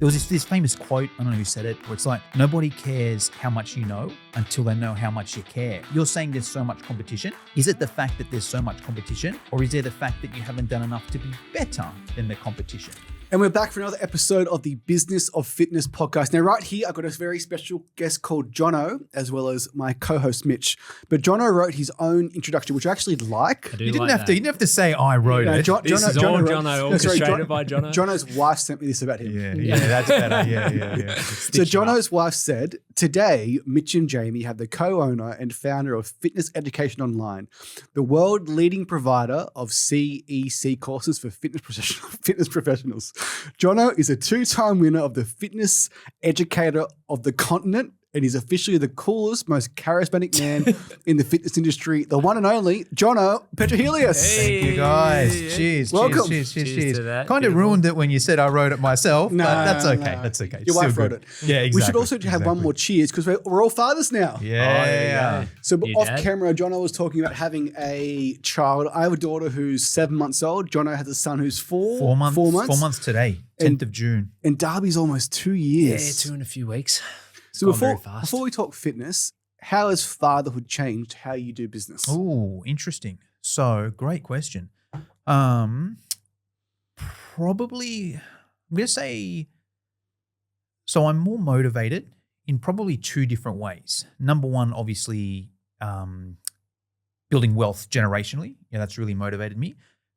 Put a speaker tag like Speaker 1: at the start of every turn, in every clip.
Speaker 1: There was this famous quote, I don't know who said it, where it's like, nobody cares how much you know until they know how much you care. You're saying there's so much competition. Is it the fact that there's so much competition, or is there the fact that you haven't done enough to be better than the competition?
Speaker 2: And we're back for another episode of the Business of Fitness podcast. Now, right here, I've got a very special guest called Jono, as well as my co-host Mitch. But Jono wrote his own introduction, which I actually like.
Speaker 1: You didn't have to say I wrote it.
Speaker 3: This is all Jono, orchestrated by Jono.
Speaker 2: Jono's wife sent me this about him.
Speaker 1: Yeah, that's better. Yeah.
Speaker 2: So Jono's wife said, today, Mitch and Jayme have the co-owner and founder of Fitness Education Online, the world-leading provider of CEC courses for fitness professionals. Jono is a two-time winner of the Fitness Educator of the Continent, and he's officially the coolest, most charismatic man in the fitness industry, the one and only Jono Petrohelius.
Speaker 1: Thank you, guys. Cheers.
Speaker 2: Welcome.
Speaker 1: Cheers.
Speaker 3: To that.
Speaker 1: Kind of ruined it when you said I wrote it myself, but that's okay.
Speaker 2: No.
Speaker 1: That's okay.
Speaker 2: Your wife wrote it.
Speaker 1: Yeah, exactly.
Speaker 2: We should also have one more cheers because we're all fathers now.
Speaker 1: Yeah.
Speaker 2: So
Speaker 3: Your
Speaker 2: off
Speaker 3: dad?
Speaker 2: camera, Jono was talking about having a child. I have a daughter who's 7 months old. Jono has a son who's 4 months.
Speaker 1: 4 months today, 10th of June.
Speaker 2: And Darby's almost 2
Speaker 3: Yeah,
Speaker 2: years.
Speaker 3: 2 and a few weeks.
Speaker 2: So
Speaker 3: Gone very fast.
Speaker 2: before we talk fitness, how has fatherhood changed how you do business?
Speaker 1: Oh, interesting. So, great question. Probably, I'm going to say, so I'm more motivated in probably two different ways. Number one, obviously, building wealth generationally. Yeah, that's really motivated me.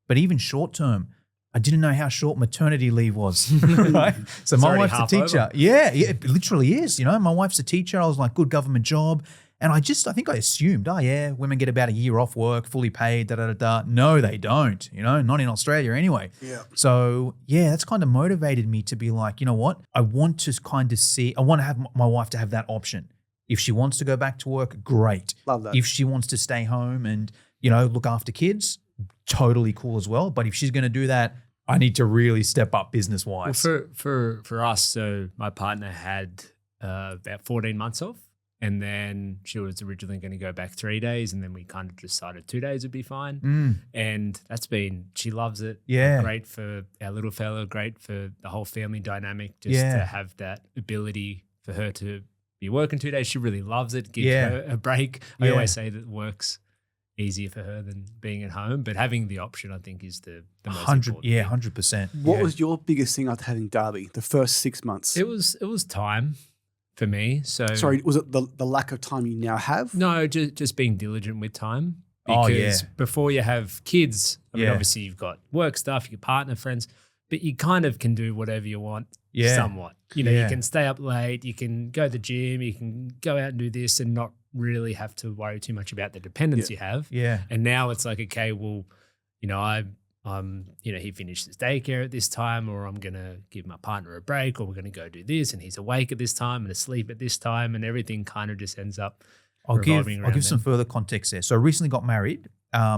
Speaker 1: But even short term, I didn't know how short maternity leave was. Right? So my wife's a teacher.
Speaker 3: over.
Speaker 1: Yeah, it literally is. You know, my wife's a teacher. I was like, good government job. And I think I assumed, women get about a year off work, fully paid, da-da-da-da. No, they don't, not in Australia anyway.
Speaker 2: Yeah.
Speaker 1: So, that's kind of motivated me to be like, you know what? I want to have my wife to have that option. If she wants to go back to work, great.
Speaker 2: Love that.
Speaker 1: If she wants to stay home and, look after kids, totally cool as well. But if she's going to do that, I need to really step up business-wise.
Speaker 3: Well, for us, so my partner had about 14 months off, and then she was originally going to go back 3 days, and then we kind of decided 2 days would be fine. And she loves it.
Speaker 1: Yeah.
Speaker 3: Great for our little fella, great for the whole family dynamic, just to have that ability for her to be working 2 days. She really loves it, gives her a break. I always say that it works easier for her than being at home, but having the option, I think, is the most important thing.
Speaker 1: 100%.
Speaker 2: What was your biggest thing after having Darby, the first 6 months?
Speaker 3: It was time for me. So
Speaker 2: Sorry, was it the lack of time you now have?
Speaker 3: no, just being diligent with time.
Speaker 1: Oh,
Speaker 3: Because
Speaker 1: yeah.
Speaker 3: before you have kids, I mean,
Speaker 1: Yeah.
Speaker 3: obviously you've got work stuff, your partner, friends, but you kind of can do whatever you want somewhat. You
Speaker 1: Yeah.
Speaker 3: can stay up late, you can go to the gym, you can go out and do this and not really have to worry too much about the dependence you have.
Speaker 1: Yeah.
Speaker 3: And now it's like, okay, well, he finished his daycare at this time, or I'm going to give my partner a break, or we're going to go do this, and he's awake at this time and asleep at this time, and everything kind of just ends up
Speaker 1: I'll give
Speaker 3: revolving
Speaker 1: some
Speaker 3: around
Speaker 1: further context there. So I recently got married.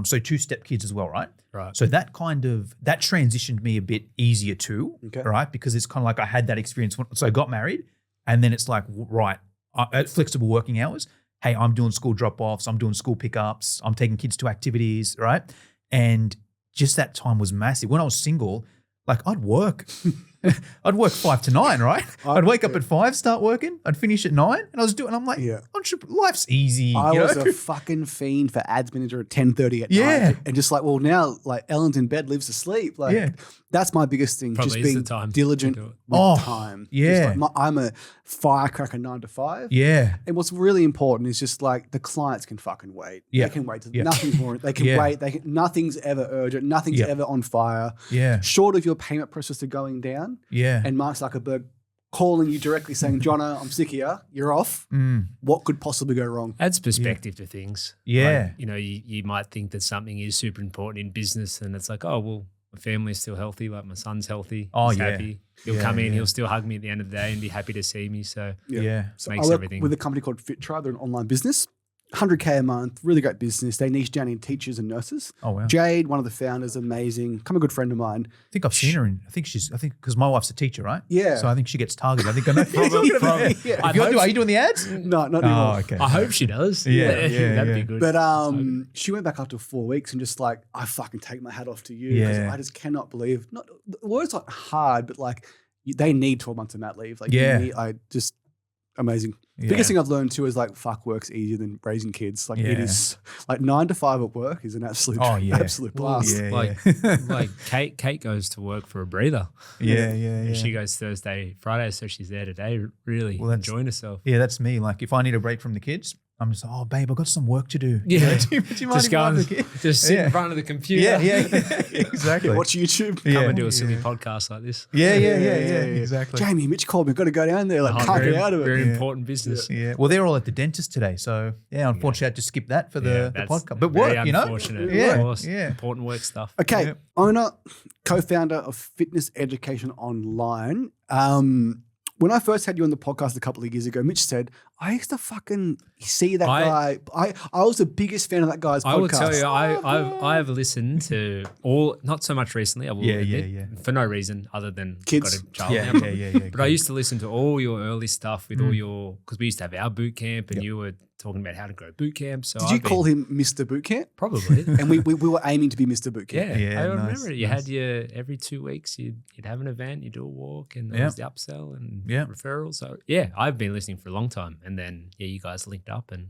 Speaker 1: So 2 step kids as well, right?
Speaker 3: Right.
Speaker 1: So that transitioned me a bit easier too,
Speaker 2: Okay.
Speaker 1: right? Because it's kind of like I had that experience. So I got married, and then it's like, right, at flexible working hours. Hey, I'm doing school drop-offs. I'm doing school pickups. I'm taking kids to activities, right? And just that time was massive. When I was single, like I'd work. I'd work 5 to 9, right? I'd wake up at 5, start working. I'd finish at 9, and I was doing. I'm like, life's easy.
Speaker 2: I
Speaker 1: you
Speaker 2: was
Speaker 1: know?
Speaker 2: a fucking fiend for ads manager at 10:30 at
Speaker 1: Yeah.
Speaker 2: night. And just like, well, now like Ellen's in bed, lives asleep. Like
Speaker 1: Yeah.
Speaker 2: that's my biggest thing.
Speaker 3: Probably
Speaker 2: just
Speaker 3: is
Speaker 2: being
Speaker 3: the time
Speaker 2: diligent
Speaker 3: to
Speaker 2: with
Speaker 3: do it.
Speaker 2: time.
Speaker 1: Yeah.
Speaker 2: Just like I'm a firecracker 9 to 5.
Speaker 1: Yeah.
Speaker 2: And what's really important is just like the clients can fucking wait.
Speaker 1: Yeah.
Speaker 2: They can wait.
Speaker 1: Yeah.
Speaker 2: Nothing's more. They can
Speaker 1: Yeah.
Speaker 2: wait. Nothing's ever urgent. Nothing's
Speaker 1: Yeah.
Speaker 2: ever on fire.
Speaker 1: Yeah.
Speaker 2: Short of your payment processor going down
Speaker 1: Yeah.
Speaker 2: and Mark Zuckerberg calling you directly saying, Jono, I'm sick of you. You're off. What could possibly go wrong?
Speaker 3: adds perspective to things.
Speaker 1: Yeah.
Speaker 3: Like, you might think that something is super important in business, and it's like, oh, well, my family's still healthy. Like my son's healthy.
Speaker 1: Oh,
Speaker 3: He's
Speaker 1: yeah.
Speaker 3: happy. He'll
Speaker 1: Yeah,
Speaker 3: come in.
Speaker 1: yeah.
Speaker 3: He'll still hug me at the end of the day and be happy to see me. So
Speaker 1: Yeah.
Speaker 2: So
Speaker 3: Makes
Speaker 2: I work
Speaker 3: everything-
Speaker 2: with a company called Fit Tribe. They're an online business. 100K a month, really great business. They niche down in teachers and nurses.
Speaker 1: Oh, wow.
Speaker 2: Jade, one of the founders, amazing. Become a good friend of mine.
Speaker 1: I think I've seen her I think because my wife's a teacher, right?
Speaker 2: Yeah.
Speaker 1: So I think she gets targeted. I think I know.
Speaker 2: Yeah.
Speaker 1: Are you doing the ads?
Speaker 2: No, not anymore.
Speaker 1: Oh, okay.
Speaker 3: I hope she does.
Speaker 1: Yeah,
Speaker 3: That'd be
Speaker 1: yeah.
Speaker 3: good.
Speaker 2: But she went back after 4 weeks and just like, I fucking take my hat off to you. 'Cause
Speaker 1: Yeah.
Speaker 2: I just cannot believe, not the word's not hard, but like they need 12 months of mat leave. Like,
Speaker 1: Yeah.
Speaker 2: I just amazing.
Speaker 1: Yeah.
Speaker 2: Biggest thing I've learned too is like fuck work's easier than raising kids. Like it is like 9 to 5 at work is an absolute absolute blast.
Speaker 3: Like Kate goes to work for a breather.
Speaker 1: Yeah.
Speaker 3: And she goes Thursday, Friday, so she's there today, really enjoying herself.
Speaker 1: Yeah, that's me. Like if I need a break from the kids, I'm just, oh, babe, I've got some work to do.
Speaker 3: Yeah.
Speaker 1: Do you mind
Speaker 3: Just
Speaker 1: if
Speaker 3: go
Speaker 1: I have
Speaker 3: and
Speaker 1: the kid?
Speaker 3: just sit in front of the computer.
Speaker 1: Yeah, exactly.
Speaker 2: Watch YouTube.
Speaker 3: Come and do a silly podcast like this.
Speaker 1: Yeah, exactly.
Speaker 2: Jayme, Mitch called me. Got to go down there. Like, can't get out of it.
Speaker 3: Very important business.
Speaker 1: Yeah. Well, they're all at the dentist today, so unfortunately, I had to skip that for the podcast. But work,
Speaker 3: unfortunate.
Speaker 1: Yeah,
Speaker 3: Of course.
Speaker 1: yeah.
Speaker 3: Important work stuff.
Speaker 2: Okay, owner, co-founder of Fitness Education Online. When I first had you on the podcast a couple of years ago, Mitch said, I used to fucking see that guy. I was the biggest fan of that guy's podcast.
Speaker 3: I will tell you, I have listened to all, not so much recently, I will admit, for no reason other than
Speaker 2: kids.
Speaker 3: Got a child now. But I used to listen to all your early stuff with all your, because we used to have our boot camp and you were talking about how to grow boot camp. So
Speaker 2: did you call him Mr. Boot Camp?
Speaker 3: Probably.
Speaker 2: And we were aiming to be Mr. Boot Camp.
Speaker 3: Yeah, I remember it. You had your, every 2 weeks, you'd have an event, you'd do a walk, and there was the upsell and referrals. So I've been listening for a long time. And then, you guys linked up and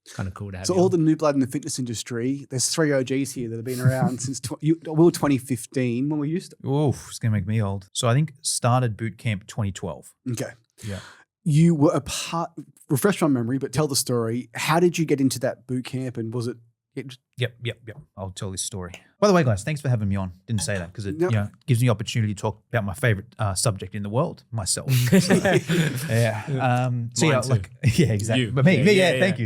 Speaker 3: it's kind of cool to have
Speaker 2: So all the new blood in the fitness industry, there's 3 OGs here that have been around since 2015 when we used to.
Speaker 1: Oof, it's going to make me old. So I think started boot camp 2012.
Speaker 2: Okay.
Speaker 1: Yeah.
Speaker 2: You were a part, refresh my memory, but tell the story. How did you get into that boot camp and was it?
Speaker 1: Yep. I'll tell this story. By the way, guys, thanks for having me on. Didn't say that because it gives me the opportunity to talk about my favorite subject in the world, myself. So, exactly.
Speaker 3: You.
Speaker 1: But me,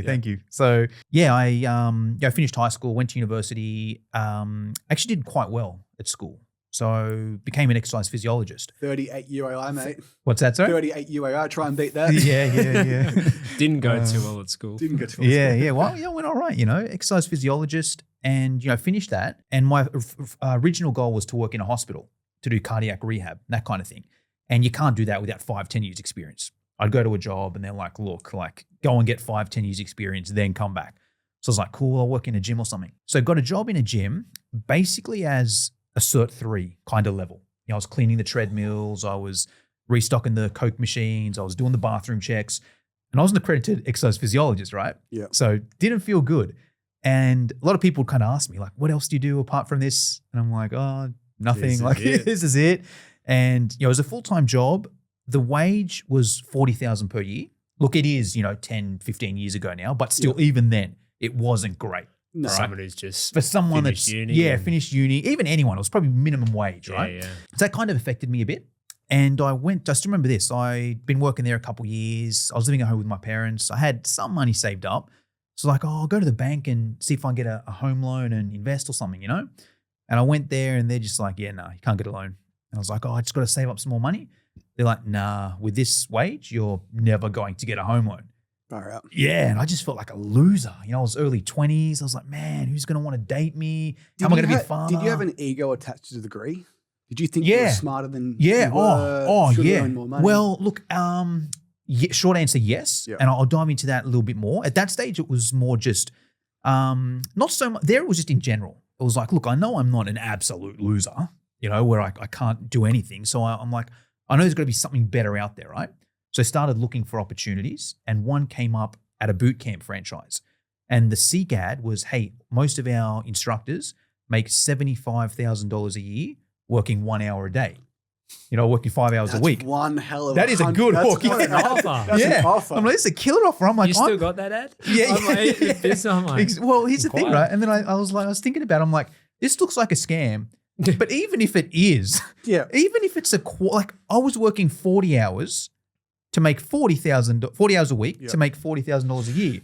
Speaker 1: thank you. So I finished high school, went to university. Actually did quite well at school. So became an exercise physiologist.
Speaker 2: 38 UAI, mate.
Speaker 1: What's that, sorry?
Speaker 2: 38 UAI. Try and beat that.
Speaker 1: Yeah.
Speaker 3: Didn't go too well at school.
Speaker 2: Didn't go too well at school.
Speaker 1: Well, it went all right, exercise physiologist and, finished that. And my original goal was to work in a hospital to do cardiac rehab, that kind of thing. And you can't do that without 5-10 years experience. I'd go to a job and they're like, look, go and get 5-10 years experience, then come back. So I was like, cool, I'll work in a gym or something. So got a job in a gym basically as a Cert 3 kind of level. I was cleaning the treadmills. I was restocking the Coke machines. I was doing the bathroom checks. And I was an accredited exercise physiologist, right?
Speaker 2: Yeah.
Speaker 1: So didn't feel good. And a lot of people kind of ask me, like, what else do you do apart from this? And I'm like, oh, nothing. This is it. And, it was a full-time job. The wage was $40,000 per year. Look, it is, 10, 15 years ago now, but still, even then, it wasn't great.
Speaker 3: No. Someone who's just
Speaker 1: for someone that's finished uni, even anyone, it was probably minimum wage, right?
Speaker 3: Yeah.
Speaker 1: So that kind of affected me a bit. And I just remember this. I'd been working there a couple of years. I was living at home with my parents. I had some money saved up. So I'll go to the bank and see if I can get a home loan and invest or something, And I went there and they're just like, you can't get a loan. And I was like, I just got to save up some more money. They're like, nah, with this wage, you're never going to get a home loan. Yeah, and I just felt like a loser. I was early 20s. I was like, man, who's going to want to date me? How am I going to be a father?
Speaker 2: Did you have an ego attached to the degree? Did you think you were smarter than you were?
Speaker 1: Should
Speaker 2: you earn more money?
Speaker 1: Well, look, short answer, yes. Yeah. And I'll dive into that a little bit more. At that stage, it was more just, not so much, there it was just in general. It was like, look, I know I'm not an absolute loser, where I can't do anything. So I'm like, I know there's got to be something better out there, right? So I started looking for opportunities and one came up at a boot camp franchise. And the CGAD was, hey, most of our instructors make $75,000 a year working 1 hour a day. Working 5 hours a week.
Speaker 2: One hell of
Speaker 1: that is a good hook.
Speaker 3: That's an offer.
Speaker 2: That's an offer.
Speaker 1: I'm like, it's a killer offer. I'm like,
Speaker 3: you still got that ad?
Speaker 1: Yeah.
Speaker 3: I'm like,
Speaker 1: well, here's the thing, right? And then I was thinking about it. I'm like, this looks like a scam. But even if it is, even if it's I was working 40 hours to make 40 hours a week to make $40,000 a year.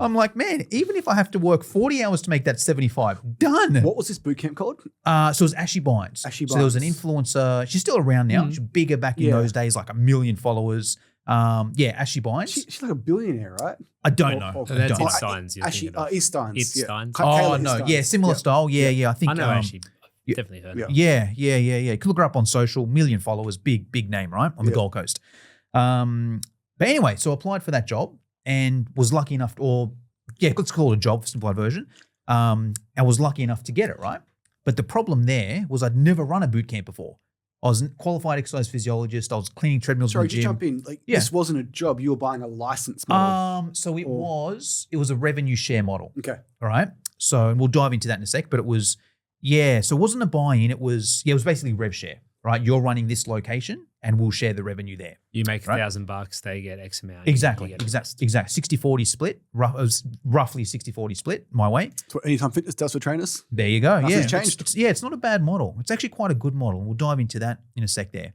Speaker 1: I'm like, man, even if I have to work 40 hours to make that 75, done.
Speaker 2: What was this boot camp called?
Speaker 1: So it was Ashley Bynes. So there was an influencer. She's still around now. She's bigger back in those days, like 1 million followers. Ashley Bynes.
Speaker 2: She's like a billionaire, right?
Speaker 1: I don't know.
Speaker 3: That's It Steins.
Speaker 2: It Steins.
Speaker 3: It Steins.
Speaker 1: Oh, no. Yeah, similar style. Yeah. I think.
Speaker 3: I know Ashley. Definitely heard of it.
Speaker 1: Yeah. You can look her up on social. 1 million followers. Big name, right? On the Gold Coast. But anyway, so I applied for that job and was lucky enough let's call it a job, simplified version. I was lucky enough to get it, right? But the problem there was I'd never run a boot camp before. I was a qualified exercise physiologist. I was cleaning treadmills in
Speaker 2: Sorry,
Speaker 1: the
Speaker 2: just
Speaker 1: gym.
Speaker 2: jump in. Like this wasn't a job. You were buying a license model.
Speaker 1: So it was a revenue share model.
Speaker 2: Okay.
Speaker 1: All right. So we'll dive into that in a sec, but it was, so it wasn't a buy-in. It was basically rev share, right? You're running this location and we'll share the revenue there.
Speaker 3: You make $1,000, they get X amount.
Speaker 1: Exactly. 60-40 split. It was roughly 60-40 split my way.
Speaker 2: That's what Anytime Fitness does for trainers.
Speaker 1: There you go.
Speaker 2: Nothing's
Speaker 1: Yeah.
Speaker 2: changed.
Speaker 1: It's not a bad model. It's actually quite a good model. We'll dive into that in a sec there.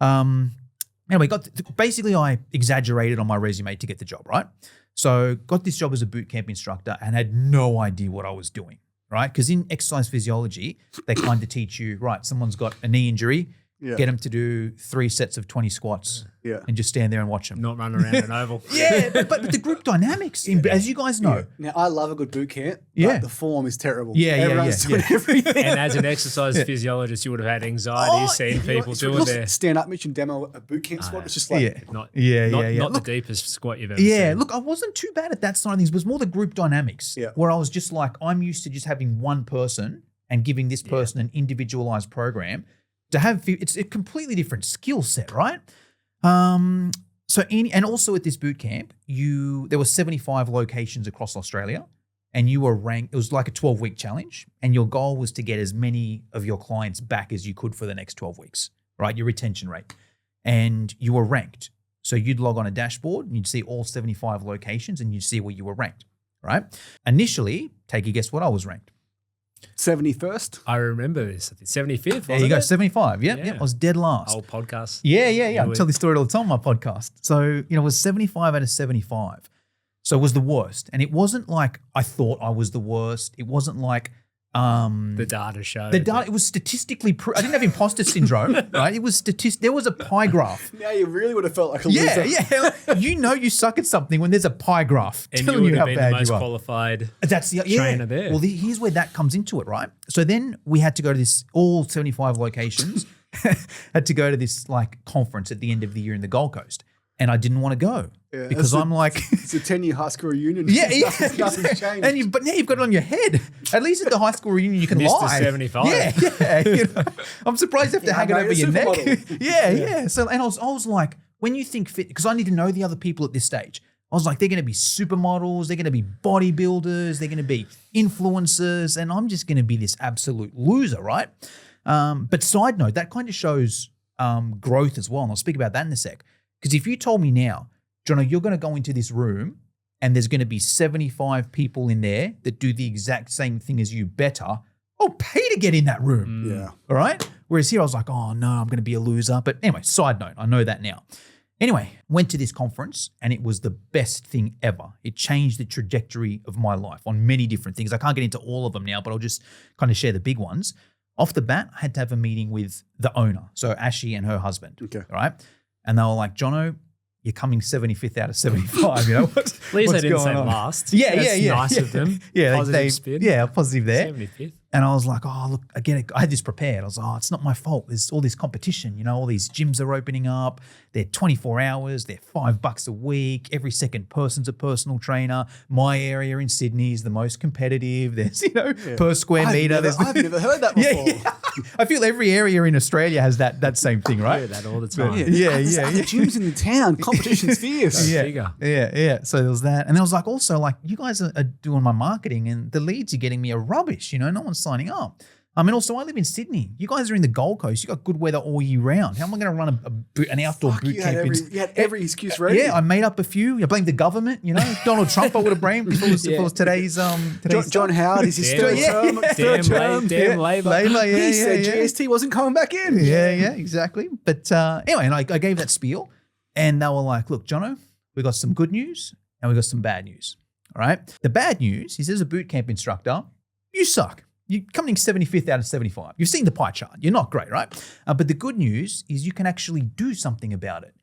Speaker 1: Anyway, basically I exaggerated on my resume to get the job, right? So got this job as a boot camp instructor and had no idea what I was doing, right? Because in exercise physiology, they kind of teach you, right, someone's got a knee injury, get them to do 3 sets of 20 squats and just stand there and watch them.
Speaker 3: Not run around an oval.
Speaker 1: But the group dynamics, as you guys know.
Speaker 2: Now, I love a good boot camp, but the form is terrible.
Speaker 1: Everyone's
Speaker 2: doing everything.
Speaker 3: And as an exercise physiologist, you would have had anxiety seeing people doing their
Speaker 2: stand up, Mitch, and demo a boot camp squat. It's just like
Speaker 3: not the deepest squat you've ever seen.
Speaker 1: Look, I wasn't too bad at that side of things. It was more the group dynamics where I was just like, I'm used to just having one person and giving this person an individualized program. To have, it's a completely different skill set, right? And also at this boot camp, there were 75 locations across Australia, and you were ranked. It was like a 12-week challenge, and your goal was to get as many of your clients back as you could for the next 12 weeks, right? Your retention rate, and you were ranked. So you'd log on a dashboard, and you'd see all 75 locations, and you'd see where you were ranked, right? Initially, take a guess what I was ranked.
Speaker 2: 71st.
Speaker 3: I remember this. 75th.
Speaker 1: There you go, 75. Yep. I was dead last.
Speaker 3: Whole podcast.
Speaker 1: Yeah. I tell this story all the time on my podcast. So, it was 75 out of 75. So it was the worst. And it wasn't like I thought I was the worst. It wasn't like
Speaker 3: the data showed.
Speaker 1: It was statistically I didn't have imposter syndrome, right? It was there was a pie graph.
Speaker 2: Now you really would have felt like a loser.
Speaker 1: Yeah. You suck at something when there's a pie graph
Speaker 3: and
Speaker 1: telling you how bad you are.
Speaker 3: the most qualified trainer there.
Speaker 1: Well, here's where that comes into it, right? So then we had to go to all 75 locations, had to go to this like conference at the end of the year in the Gold Coast. And I didn't want to go because I'm like...
Speaker 2: It's a 10-year high school reunion. Nothing's changed.
Speaker 1: But now you've got it on your head. At least at the high school reunion you can
Speaker 3: Mr.
Speaker 1: lie.
Speaker 3: 75.
Speaker 1: Yeah. I'm surprised you have to hang it over your neck.
Speaker 2: Yeah.
Speaker 1: So, and I was like, when you think fit... Because I need to know the other people at this stage. I was like, they're going to be supermodels. They're going to be bodybuilders. They're going to be influencers. And I'm just going to be this absolute loser, right? But side note, that kind of shows growth as well. And I'll speak about that in a sec. Because if you told me now, Jono, you're going to go into this room and there's going to be 75 people in there that do the exact same thing as you better, I'll pay to get in that room.
Speaker 2: Yeah.
Speaker 1: All right? Whereas here I was like, oh no, I'm going to be a loser. But anyway, side note, I know that now. Anyway, went to this conference and it was the best thing ever. It changed the trajectory of my life on many different things. I can't get into all of them now, but I'll just kind of share the big ones. Off the bat, I had to have a meeting with the owner, so Ashley and her husband.
Speaker 2: Okay.
Speaker 1: All right? And they were like, Jono, you're coming 75th out of 75, you know?
Speaker 3: At least they didn't say last.
Speaker 1: Yeah.
Speaker 3: Nice of them.
Speaker 1: Yeah,
Speaker 3: positive spin.
Speaker 1: Yeah, positive there.
Speaker 3: 75th.
Speaker 1: And I was like, oh, look, I get it. I had this prepared. I was like, oh, it's not my fault. There's all this competition, you know, all these gyms are opening up. They're 24 hours. They're $5 a week. Every second person's a personal trainer. My area in Sydney is the most competitive. There's, per square meter.
Speaker 2: I've never heard that before.
Speaker 1: Yeah. I feel every area in Australia has that same thing, right?
Speaker 3: I hear that all the time.
Speaker 2: There's other gyms in the town. Competition's fierce.
Speaker 1: Yeah. So there was that. And there was like also like, you guys are doing my marketing and the leads you're getting me are rubbish. No one's signing up. I mean, also, I live in Sydney. You guys are in the Gold Coast. You got good weather all year round. How am I going to run an outdoor boot camp?
Speaker 2: You had every excuse ready.
Speaker 1: Yeah, I made up a few. I blamed the government. Donald Trump I would have blamed if it was today's
Speaker 2: John Howard is his third term.
Speaker 3: Damn Labor.
Speaker 2: He said GST wasn't coming back in.
Speaker 1: Yeah, exactly. But anyway, and I gave that spiel, and they were like, "Look, Jono, we got some good news and we got some bad news. All right. The bad news is, as a boot camp instructor, you suck. You're coming 75th out of 75. You've seen the pie chart. You're not great, right? But the good news is you can actually do something about it,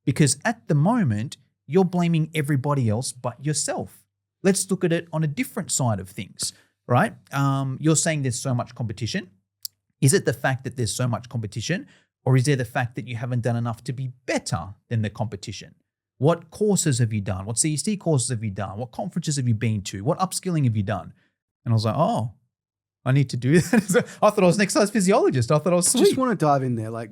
Speaker 1: because at the moment, you're blaming everybody else but yourself. Let's look at it on a different side of things, right? You're saying there's so much competition. Is it the fact that there's so much competition, or is there the fact that you haven't done enough to be better than the competition? What courses have you done? What CST courses have you done? What conferences have you been to? What upskilling have you done? And I was like, oh, I need to do that. I thought I was an exercise physiologist. I thought I was sweet.
Speaker 2: Just want to dive in there. Like,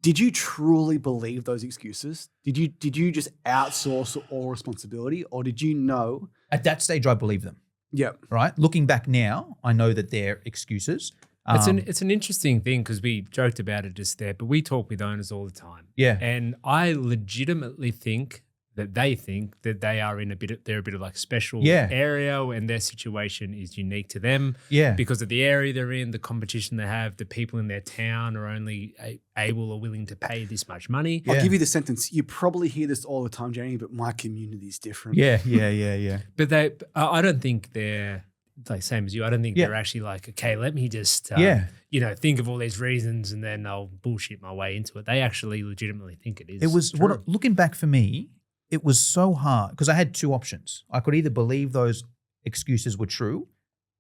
Speaker 2: did you truly believe those excuses? Did you just outsource all responsibility, or did you know?
Speaker 1: At that stage, I believe them.
Speaker 2: Yeah.
Speaker 1: Right. Looking back now, I know that they're excuses.
Speaker 3: It's an interesting thing because we joked about it just there, but we talk with owners all the time.
Speaker 1: Yeah.
Speaker 3: And I legitimately think that they are they're a bit of like special area, and their situation is unique to them.
Speaker 1: Yeah.
Speaker 3: Because of the area they're in, the competition they have, the people in their town are only able or willing to pay this much money.
Speaker 2: I'll give you the sentence. You probably hear this all the time, Jayme, but my community is different.
Speaker 1: Yeah.
Speaker 3: But I don't think they're like same as you. I don't think they're actually like, okay, let me just think of all these reasons and then I'll bullshit my way into it. They actually legitimately think it is.
Speaker 1: It was
Speaker 3: true.
Speaker 1: Looking back for me, it was so hard because I had two options. I could either believe those excuses were true,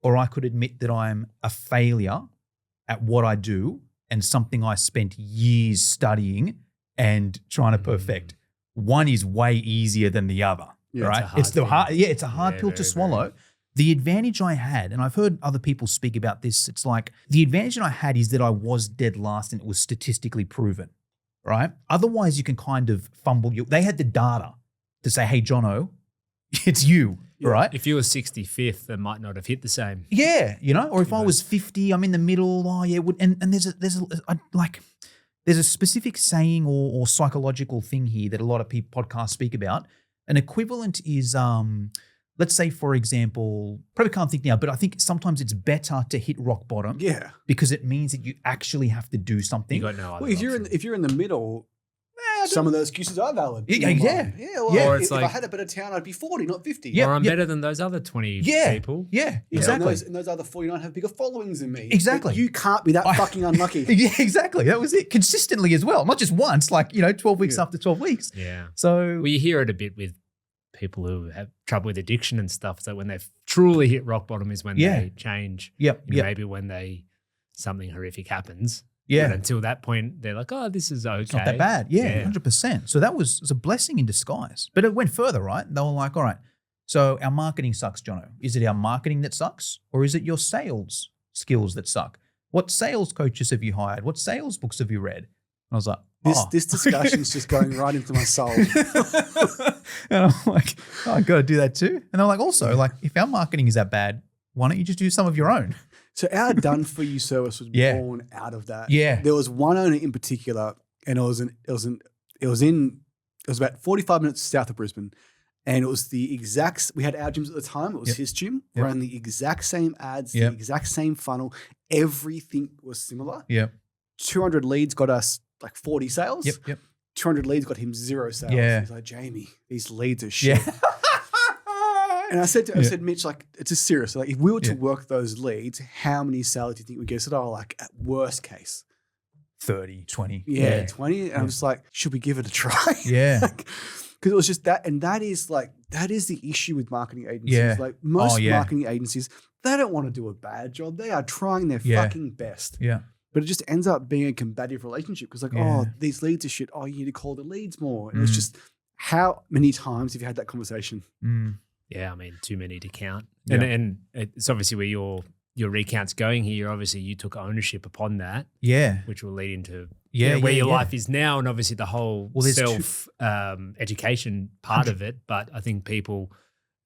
Speaker 1: or I could admit that I'm a failure at what I do and something I spent years studying and trying to perfect. One is way easier than the other, right? It's a hard pill to swallow. The advantage I had, and I've heard other people speak about this, it's like the advantage that I had is that I was dead last and it was statistically proven, right? Otherwise, you can kind of fumble. They had the data to say, hey, Jono, it's you, right? If
Speaker 3: you were 65th, they might not have hit the same.
Speaker 1: Yeah, or if I was 50, I'm in the middle. Oh, yeah. And there's a specific saying or psychological thing here that a lot of podcasts speak about. An equivalent is, let's say, for example, probably can't think now, but I think sometimes it's better to hit rock bottom.
Speaker 2: Yeah.
Speaker 1: Because it means that you actually have to do something.
Speaker 3: You got no other
Speaker 2: if you're in the middle, some of those excuses are valid.
Speaker 1: Or
Speaker 2: it's if I had a better town, I'd be 40, not 50.
Speaker 3: Or I'm better than those other 20 people.
Speaker 1: Yeah, exactly.
Speaker 2: And those other 49 have bigger followings than me.
Speaker 1: Exactly.
Speaker 2: But you can't be that fucking unlucky.
Speaker 1: Yeah, exactly. That was it. Consistently as well. Not just once, 12 weeks after 12 weeks.
Speaker 3: Yeah.
Speaker 1: So
Speaker 3: well, you hear it a bit with people who have trouble with addiction and stuff. So when they've truly hit rock bottom is when they change. Maybe when something horrific happens. Yeah. But until that point, they're like, oh, this is okay.
Speaker 1: It's not that bad. Yeah, 100%. So that was a blessing in disguise. But it went further, right? They were like, all right, so our marketing sucks, Jono. Is it our marketing that sucks, or is it your sales skills that suck? What sales coaches have you hired? What sales books have you read? And I was like,
Speaker 2: This discussion's just going right into my soul.
Speaker 1: And I'm like, oh, I got to do that too. And I'm like, also, if our marketing is that bad, why don't you just do some of your own?
Speaker 2: So our done for you service was born out of that.
Speaker 1: Yeah.
Speaker 2: There was one owner in particular, and it was about 45 minutes south of Brisbane, and it was the exact. We had our gyms at the time. It was his gym. Ran the exact same ads, the exact same funnel. Everything was similar.
Speaker 1: Yeah.
Speaker 2: 200 leads got us 40 sales.
Speaker 1: Yep.
Speaker 2: 200 leads got him 0 sales.
Speaker 1: Yeah.
Speaker 2: He's like, Jayme, these leads are shit.
Speaker 1: Yeah.
Speaker 2: And I said, Mitch, it's just serious. If we were to work ththose leads, how many sales do you think we get? I said, at worst case,
Speaker 1: 30, 20.
Speaker 2: Yeah, 20. And I'm just like, should we give it a try?
Speaker 1: Yeah.
Speaker 2: Because it was just that. And that is the issue with marketing agencies. Yeah. Most marketing agencies, they don't want to do a bad job. They are trying their fucking best.
Speaker 1: Yeah.
Speaker 2: But it just ends up being a combative relationship because these leads are shit. Oh, you need to call the leads more. And it's just, how many times have you had that conversation?
Speaker 3: Yeah, I mean, too many to count.
Speaker 1: Yeah.
Speaker 3: And it's obviously where your recount's going here. Obviously, you took ownership upon that.
Speaker 1: Yeah.
Speaker 3: Which will lead into where your life is now, and obviously the whole self education part of it. But I think people,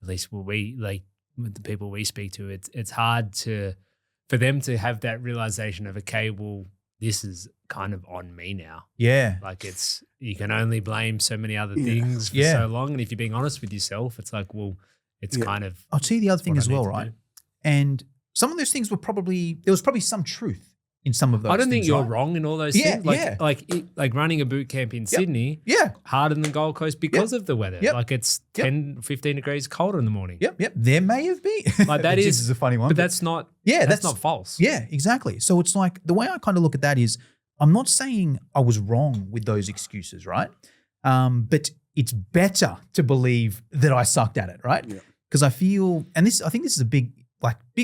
Speaker 3: at least with the people we speak to, it's hard for them to have that realization of, okay, well, this is kind of on me now.
Speaker 1: Yeah.
Speaker 3: You can only blame so many other things for so long. And if you're being honest with yourself, it's like, well, it's kind of.
Speaker 1: I'll tell you the other thing as well, right? And some of those things there was probably some truth in some of those.
Speaker 3: I don't think you're
Speaker 1: right?
Speaker 3: wrong in all those things. Like running a boot camp in Sydney, harder than the Gold Coast because of the weather. Yep. It's 10, 15 degrees colder in the morning.
Speaker 1: Yep. There may have been.
Speaker 3: That is
Speaker 1: a funny one.
Speaker 3: But that's not that's not false.
Speaker 1: Yeah, exactly. So it's like the way I kind of look at that is I'm not saying I was wrong with those excuses, right? But it's better to believe that I sucked at it, right? Because I feel, and I think this is a big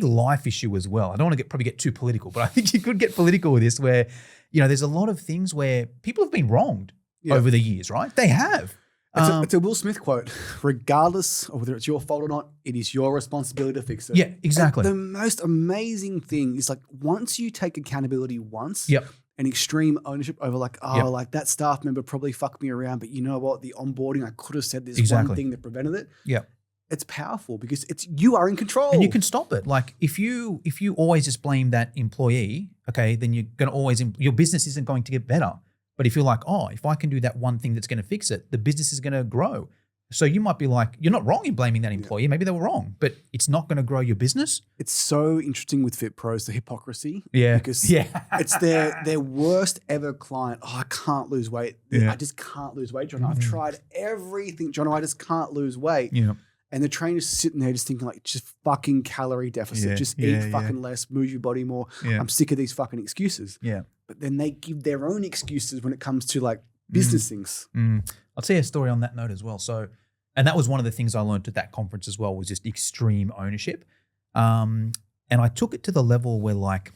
Speaker 1: life issue as well. I don't want to probably get too political, but I think you could get political with this where, there's a lot of things where people have been wronged over the years, right? They have.
Speaker 2: It's a Will Smith quote. Regardless of whether it's your fault or not, it is your responsibility to fix it.
Speaker 1: Yeah, exactly.
Speaker 2: And the most amazing thing is like once you take accountability once
Speaker 1: Yep.
Speaker 2: and extreme ownership over like, like that staff member probably fucked me around, but you know what? The onboarding, I could have said this one thing that prevented it.
Speaker 1: Yeah.
Speaker 2: It's powerful because you are in control.
Speaker 1: And you can stop it. Like if you always just blame that employee, okay, then you're going to always, your business isn't going to get better. But if you're like, oh, if I can do that one thing that's going to fix it, the business is going to grow. So you might be like, you're not wrong in blaming that employee. Maybe they were wrong, but it's not going to grow your business.
Speaker 2: It's so interesting with Fit Pros, the hypocrisy.
Speaker 1: Yeah.
Speaker 2: Because it's their worst ever client. Oh, I can't lose weight.
Speaker 1: Yeah.
Speaker 2: I just can't lose weight, Jono. I've tried everything, Jono. I just can't lose weight.
Speaker 1: Yeah.
Speaker 2: And the trainer's sitting there just thinking like, just fucking calorie deficit. Just eat fucking less, move your body more.
Speaker 1: Yeah.
Speaker 2: I'm sick of these fucking excuses.
Speaker 1: Yeah.
Speaker 2: But then they give their own excuses when it comes to like business things.
Speaker 1: I'll tell you a story on that note as well. So, and that was one of the things I learned at that conference as well, was just extreme ownership. And I took it to the level where like,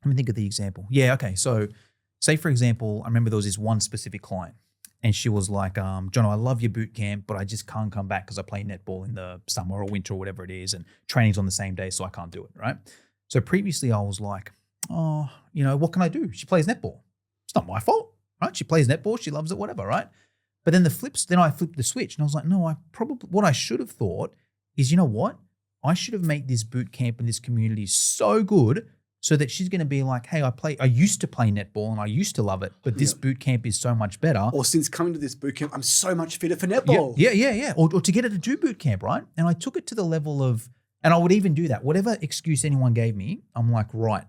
Speaker 1: let me think of the example. Yeah. Okay. So say for example, I remember there was this one specific client and she was like, Jono, I love your boot camp, but I just can't come back because I play netball in the summer or winter or whatever it is. And training's on the same day, so I can't do it. Right. So previously I was like, oh, you know, what can I do? She plays netball. It's not my fault, right? She plays netball. She loves it, whatever, right? But then I flipped the switch and I was like, no, what I should have thought is, you know what? I should have made this boot camp and this community so good so that she's going to be like, hey, I used to play netball and I used to love it, but this boot camp is so much better.
Speaker 2: Or since coming to this boot camp, I'm so much fitter for netball.
Speaker 1: Yeah. Or to get her to do boot camp, right? And I took it to the level of, and I would even do that. Whatever excuse anyone gave me, I'm like, right,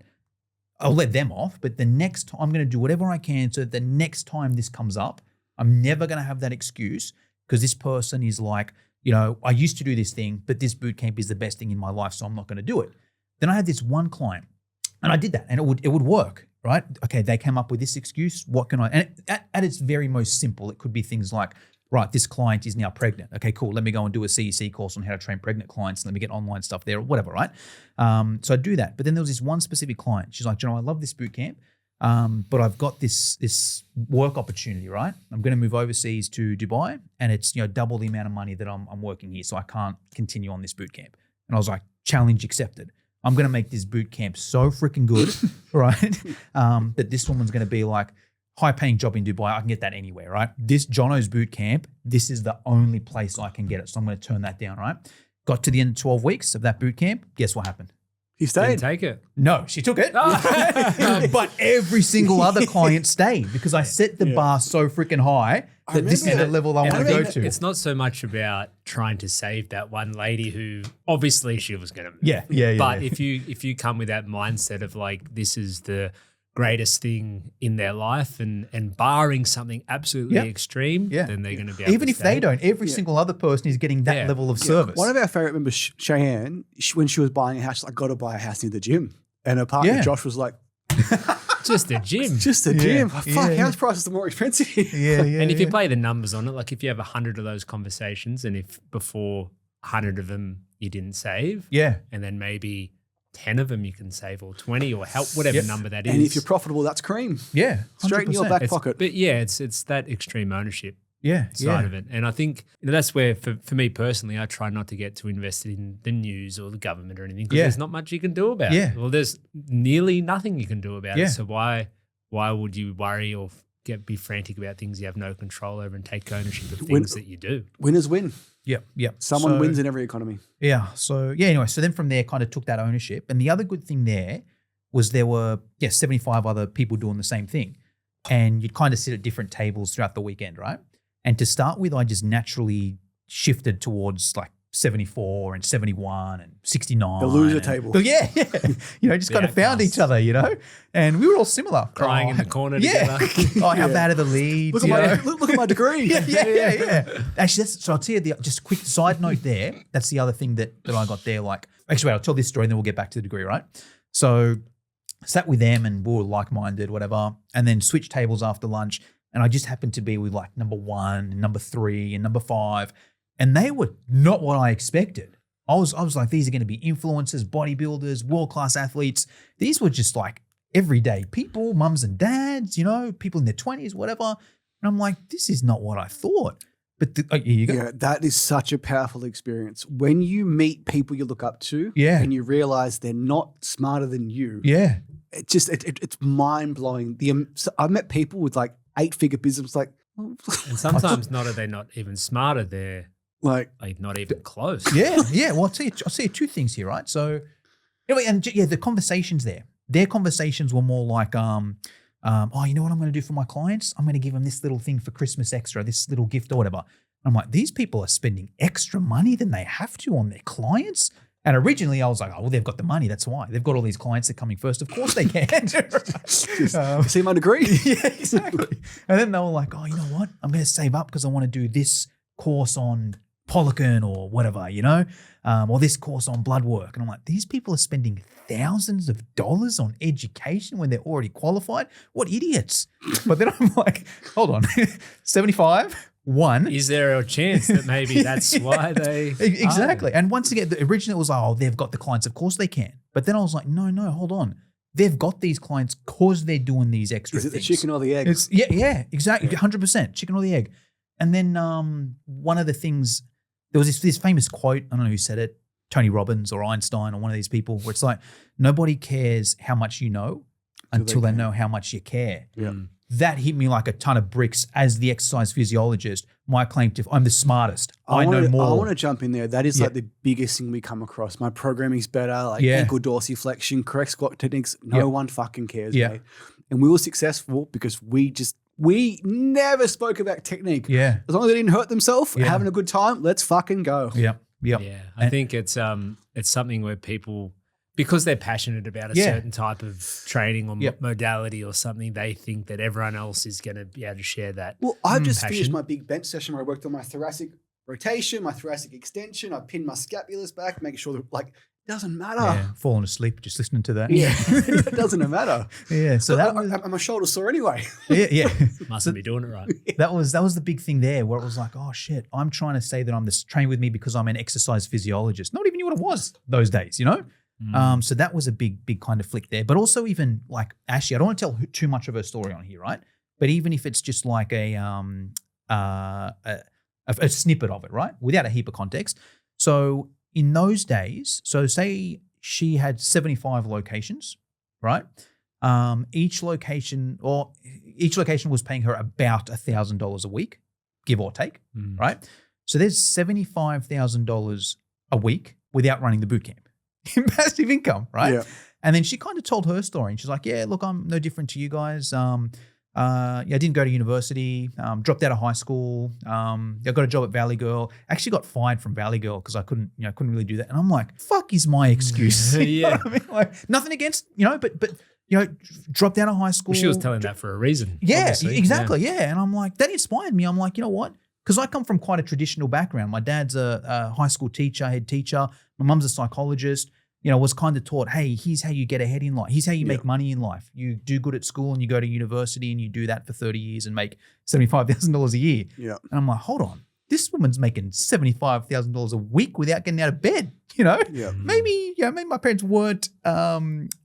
Speaker 1: I'll let them off, but the next time I'm going to do whatever I can so that the next time this comes up, I'm never going to have that excuse because this person is like, you know, I used to do this thing, but this boot camp is the best thing in my life, so I'm not going to do it. Then I had this one client and I did that and it would work, right? Okay, they came up with this excuse. What can I, and at its very most simple, it could be things like, right, this client is now pregnant. Okay, cool. Let me go and do a CEC course on how to train pregnant clients. Let me get online stuff there or whatever, right? So I do that. But then there was this one specific client. She's like, Jono, I love this boot camp, but I've got this work opportunity, right? I'm going to move overseas to Dubai and it's, you know, double the amount of money that I'm working here. So I can't continue on this boot camp. And I was like, challenge accepted. I'm going to make this boot camp so freaking good, right? That this woman's going to be like, high-paying job in Dubai, I can get that anywhere, right? This Jono's boot camp, this is the only place I can get it. So I'm going to turn that down, right? Got to the end of 12 weeks of that boot camp. Guess what happened?
Speaker 2: He stayed.
Speaker 3: Didn't take it.
Speaker 1: No, she took it. But every single other client stayed because I set the bar so freaking high that this is the level I want to go to.
Speaker 3: It's not so much about trying to save that one lady who obviously she was going to move.
Speaker 1: Yeah.
Speaker 3: But if you come with that mindset of like, this is the greatest thing in their life and barring something absolutely extreme, then they're going to be able
Speaker 1: even
Speaker 3: to
Speaker 1: if they don't, every single other person is getting that level of service.
Speaker 2: One of our favorite members, Cheyenne, when she was buying a house, she's like, I got to buy a house near the gym. And her partner, Josh, was like,
Speaker 3: just a gym.
Speaker 2: Just a gym. Fuck, house prices are more expensive.
Speaker 3: And if you play the numbers on it, like if you have 100 of those conversations and if before 100 of them you didn't save, and then maybe 10 of them you can save or 20 or help, whatever number that is.
Speaker 2: And if you're profitable, that's cream.
Speaker 1: Yeah. 100%.
Speaker 2: Straight in your back pocket.
Speaker 3: But it's that extreme ownership
Speaker 1: side
Speaker 3: of it. And I think that's where, for me personally, I try not to get too invested in the news or the government or anything because there's not much you can do about it. Well, there's nearly nothing you can do about it. So why would you worry or be frantic about things you have no control over and take ownership of things that you do?
Speaker 2: Winners win.
Speaker 1: Yep.
Speaker 2: Someone wins in every economy.
Speaker 1: Yeah. So anyway, so then from there kind of took that ownership. And the other good thing there was there were 75 other people doing the same thing. And you'd kind of sit at different tables throughout the weekend, right? And to start with, I just naturally shifted towards like 74 and 71 and 69.
Speaker 2: The loser table.
Speaker 1: Yeah. You know, just kind of found each other, you know, and we were all similar.
Speaker 3: Crying in the corner together.
Speaker 1: How bad are the leads?
Speaker 2: Look at my degree.
Speaker 1: Yeah. Actually, so I'll tell you just a quick side note there. That's the other thing that I got there. Like, actually, wait, I'll tell this story and then we'll get back to the degree, right? So sat with them and we were like-minded, whatever, and then switched tables after lunch. And I just happened to be with like number 1, and number 3, and number 5. And they were not what I expected. I was like, these are going to be influencers, bodybuilders, world-class athletes. These were just like everyday people, mums and dads, you know, people in their 20s, whatever. And I'm like, this is not what I thought. But here you go.
Speaker 2: Yeah, that is such a powerful experience. When you meet people you look up to and you realize they're not smarter than you.
Speaker 1: Yeah.
Speaker 2: It's mind-blowing. I've met people with like 8-figure business like.
Speaker 3: And sometimes they're not even smarter. They're like not even close.
Speaker 1: Yeah. Well, I'll tell you two things here, right? So anyway, and the conversations there. Their conversations were more like, oh, you know what I'm going to do for my clients? I'm going to give them this little thing for Christmas extra, this little gift or whatever. I'm like, these people are spending extra money than they have to on their clients. And originally I was like, oh, well, they've got the money. That's why. They've got all these clients that are coming first. Of course they can.
Speaker 2: See my degree?
Speaker 1: Yeah, exactly. And then they were like, oh, you know what? I'm going to save up because I want to do this course on Polycern or whatever, or this course on blood work. And I'm like, these people are spending thousands of dollars on education when they're already qualified. What idiots. But then I'm like, hold on, 75? One.
Speaker 3: Is there a chance that maybe that's why they
Speaker 1: Exactly. And once again, originally it was like, oh, they've got the clients. Of course they can. But then I was like, no, hold on. They've got these clients because they're doing these extra things.
Speaker 2: Is it the chicken or the egg?
Speaker 1: Yeah, exactly. 100%. Chicken or the egg. And then one of the things, there was this famous quote, I don't know who said it, Tony Robbins or Einstein or one of these people, where it's like, nobody cares how much you know until they know how much you care.
Speaker 2: Yeah.
Speaker 1: That hit me like a ton of bricks as the exercise physiologist. My claim to I'm the smartest. I know more.
Speaker 2: I want to jump in there. That is like the biggest thing we come across. My programming's better, like ankle dorsiflexion, correct squat techniques. No one fucking cares, mate. And we were successful because we never spoke about technique.
Speaker 1: Yeah.
Speaker 2: As long as they didn't hurt themselves, having a good time, let's fucking go.
Speaker 1: Yeah.
Speaker 3: Yeah. I think it's something where people, because they're passionate about a certain type of training or modality or something, they think that everyone else is going to be able to share that.
Speaker 2: Well, I've just finished my big bench session where I worked on my thoracic rotation, my thoracic extension. I pinned my scapulas back, making sure that it doesn't matter.
Speaker 1: Yeah, falling asleep just listening to that.
Speaker 2: Yeah, it doesn't matter.
Speaker 1: Yeah, so that was,
Speaker 2: my shoulder sore anyway.
Speaker 1: Yeah.
Speaker 3: Mustn't be doing it right.
Speaker 1: That was the big thing there, where it was like, oh shit, I'm trying to say that I'm this train with me because I'm an exercise physiologist. Not even knew what it was those days, So that was a big kind of flick there. But also even like Ashley, I don't want to tell too much of her story on here, right? But even if it's just like a snippet of it, right? Without a heap of context. So in those days, so say she had 75 locations, right? Each location was paying her about $1,000 a week, give or take, right? So there's $75,000 a week without running the boot camp. Passive income, right?
Speaker 2: Yeah.
Speaker 1: And then she kind of told her story and she's like, yeah, look, I'm no different to you guys. I didn't go to university, dropped out of high school. I got a job at Valley Girl. Actually got fired from Valley Girl because I couldn't really do that. And I'm like, fuck is my excuse. You know what I mean? Like, nothing against, but dropped out of high school.
Speaker 3: Well, she was telling that for a reason.
Speaker 1: Yeah,
Speaker 3: obviously.
Speaker 1: exactly. Yeah. And I'm like, that inspired me. I'm like, you know what? Because I come from quite a traditional background. My dad's a high school teacher, head teacher. My mum's a psychologist. Was kind of taught, hey, here's how you get ahead in life. Here's how you make money in life. You do good at school and you go to university and you do that for 30 years and make $75,000 a year.
Speaker 2: Yeah.
Speaker 1: And I'm like, hold on. This woman's making $75,000 a week without getting out of bed.
Speaker 2: Yeah.
Speaker 1: Maybe my parents weren't, not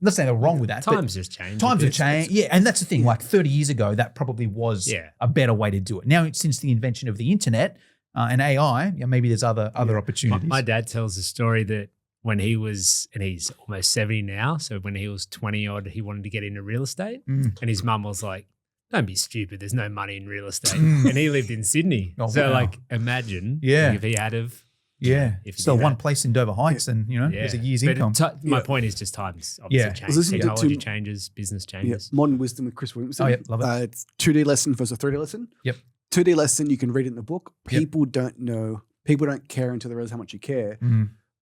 Speaker 1: saying they're wrong with that.
Speaker 3: Times just changed.
Speaker 1: Times have changed. Yeah. And that's the thing, like 30 years ago, that probably was a better way to do it. Now, since the invention of the internet and AI, maybe there's other opportunities.
Speaker 3: My dad tells a story that when he was, and he's almost 70 now, so when he was 20 odd, he wanted to get into real estate. And his mum was like, don't be stupid, there's no money in real estate. And he lived in Sydney. Imagine if he had of.
Speaker 1: Yeah. If so one place in Dover Heights and, there's a year's income.
Speaker 3: My point is just times obviously change. Technology changes, business changes.
Speaker 2: Modern Wisdom with Chris Williamson.
Speaker 1: Oh, yeah, love it.
Speaker 2: It's 2D lesson versus a 3D lesson.
Speaker 1: Yep.
Speaker 2: 2D lesson, you can read it in the book. People don't know. People don't care until they realize how much you care.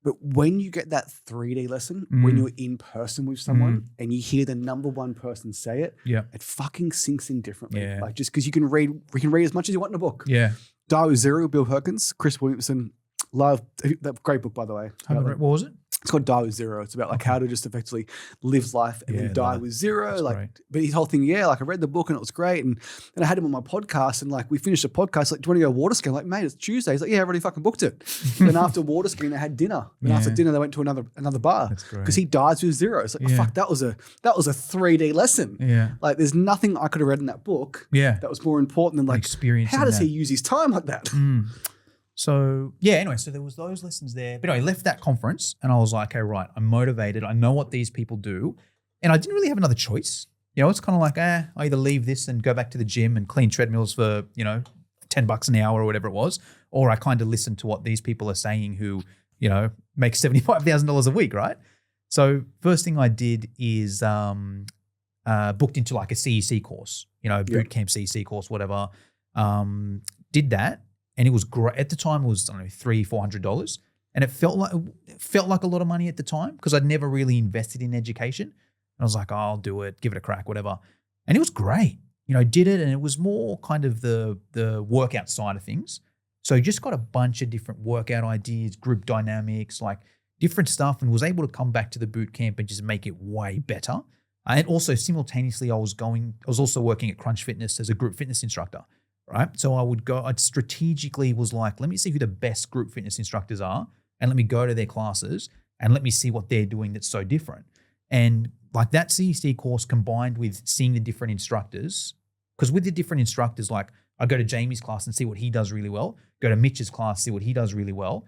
Speaker 2: But when you get that 3D lesson, when you're in person with someone and you hear the number one person say it, it fucking sinks in differently.
Speaker 1: Yeah.
Speaker 2: Like just because you can read as much as you want in a book.
Speaker 1: Yeah.
Speaker 2: Die with Zero, Bill Perkins, Chris Williamson, Love that great book, by the way.
Speaker 1: What was it?
Speaker 2: It's called Die with Zero. It's about like how to just effectively live life and then die with zero.
Speaker 1: That's
Speaker 2: like,
Speaker 1: great.
Speaker 2: but his whole thing, like I read the book and it was great. And then I had him on my podcast and like we finished the podcast. Like, do you want to go water skiing? Like, mate, it's Tuesday. He's like, yeah, I already fucking booked it. Then after water skiing, they had dinner. And after dinner, they went to another bar.
Speaker 1: That's great.
Speaker 2: Because he dies with zero. It's like, oh, fuck, that was a 3D lesson.
Speaker 1: Yeah.
Speaker 2: Like, there's nothing I could have read in that book. That was more important than like
Speaker 1: experience.
Speaker 2: How does he use his time like that?
Speaker 1: So anyway, so there was those lessons there. But anyway, I left that conference and I was like, okay, right, I'm motivated. I know what these people do. And I didn't really have another choice. It's kind of like, I either leave this and go back to the gym and clean treadmills for, $10 an hour or whatever it was, or I kind of listen to what these people are saying who, make $75,000 a week, right? So first thing I did is booked into like a CEC course, boot camp CEC course, whatever. Did that. And it was great. At the time, it was, I don't know, $300-$400. And it felt like a lot of money at the time because I'd never really invested in education. And I was like, I'll do it, give it a crack, whatever. And it was great. Did it. And it was more kind of the workout side of things. So just got a bunch of different workout ideas, group dynamics, like different stuff, and was able to come back to the boot camp and just make it way better. And also simultaneously, I was also working at Crunch Fitness as a group fitness instructor. Right. So I'd strategically was like, let me see who the best group fitness instructors are and let me go to their classes and let me see what they're doing that's so different. And like that CEC course combined with seeing the different instructors, because with the different instructors, like I go to Jayme's class and see what he does really well, go to Mitch's class, see what he does really well,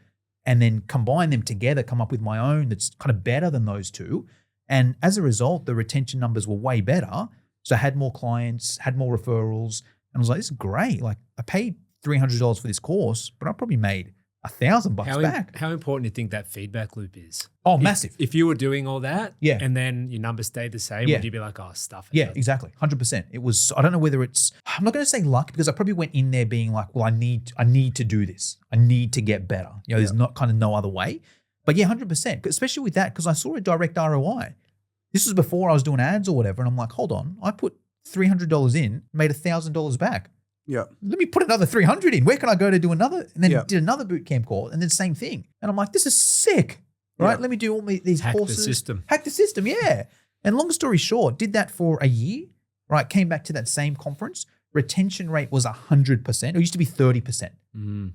Speaker 1: and then combine them together, come up with my own that's kind of better than those two. And as a result, the retention numbers were way better. So I had more clients, had more referrals. And I was like, this is great. Like I paid $300 for this course, but I probably made $1,000 back.
Speaker 3: How important do you think that feedback loop is?
Speaker 1: Oh, massive.
Speaker 3: If you were doing all that
Speaker 1: and
Speaker 3: then your numbers stayed the same, would you be like, oh, stuff it?
Speaker 1: Yeah, exactly. 100%. It was, I don't know whether I'm not going to say luck because I probably went in there being like, well, I need to do this. I need to get better. There's not kind of no other way. But yeah, 100%, especially with that, because I saw a direct ROI. This was before I was doing ads or whatever. And I'm like, hold on, I put $300 in, made $1,000 back.
Speaker 2: Yeah.
Speaker 1: Let me put another 300 in. Where can I go to do another? And then did another boot camp course and then same thing. And I'm like, this is sick, right? Let me do all these courses. Hack the system, yeah. And long story short, did that for a year, right? Came back to that same conference. Retention rate was 100%. It used to be 30%,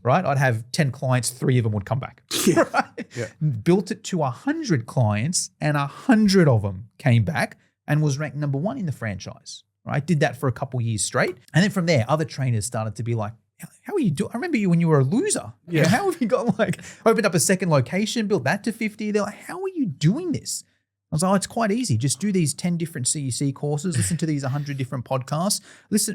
Speaker 1: right? I'd have 10 clients, 3 of them would come back, right? Yeah. Built it to 100 clients and 100 of them came back and was ranked number 1 in the franchise. Right, did that for a couple years straight, and then from there, other trainers started to be like, "How are you doing? I remember you when you were a loser. Yeah, how have you got opened up a second location, built that to 50? They're like, how are you doing this?" I was like, "Oh, it's quite easy. Just do these 10 different CEC courses, listen to these 100 different podcasts,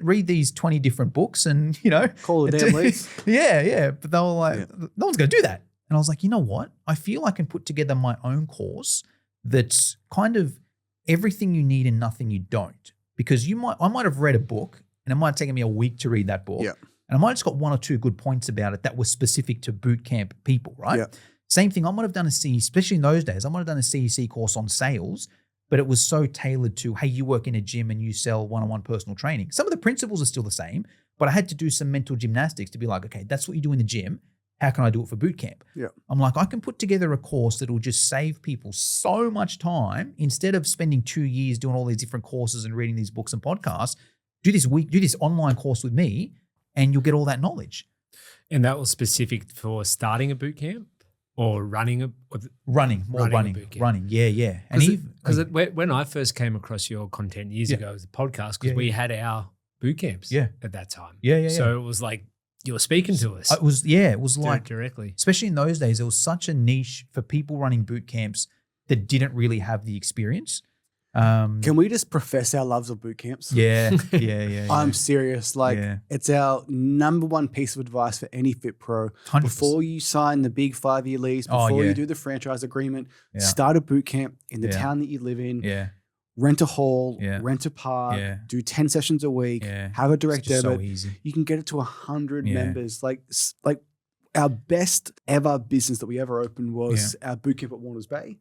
Speaker 1: read these 20 different books, and
Speaker 2: call it damn leads."
Speaker 1: yeah. But they were like, "No one's going to do that." And I was like, you know what? I feel I can put together my own course that's kind of everything you need and nothing you don't. Because I might have read a book and it might have taken me a week to read that book. Yeah. And I might have just got 1 or 2 good points about it that were specific to boot camp people, right? Yeah. Same thing, I might have done especially in those days, I might have done a CEC course on sales, but it was so tailored to, hey, you work in a gym and you sell one-on-one personal training. Some of the principles are still the same, but I had to do some mental gymnastics to be like, okay, that's what you do in the gym. How can I do it for boot camp? Yeah. I'm like, I can put together a course that will just save people so much time instead of spending 2 years doing all these different courses and reading these books and podcasts. Do this online course with me and you'll get all that knowledge.
Speaker 3: And that was specific for starting a boot camp or running?
Speaker 1: Running. Yeah.
Speaker 3: Because when I first came across your content years ago as a podcast, because we had our boot camps at that time.
Speaker 1: Yeah.
Speaker 3: So it was like, you were speaking to us.
Speaker 1: It was like
Speaker 3: directly.
Speaker 1: Especially in those days, it was such a niche for people running boot camps that didn't really have the experience.
Speaker 2: Can we just profess our loves of boot camps?
Speaker 1: Yeah.
Speaker 2: I'm serious. It's our number 1 piece of advice for any fit pro.
Speaker 1: 100%.
Speaker 2: Before you sign the big 5-year lease, before you do the franchise agreement, start a boot camp in the town that you live in.
Speaker 1: Yeah.
Speaker 2: Rent a hall, rent a park, do 10 sessions a week, have a direct debit.
Speaker 1: So easy.
Speaker 2: You can get it to 100 members. Like our best ever business that we ever opened was our boot camp at Warners Bay.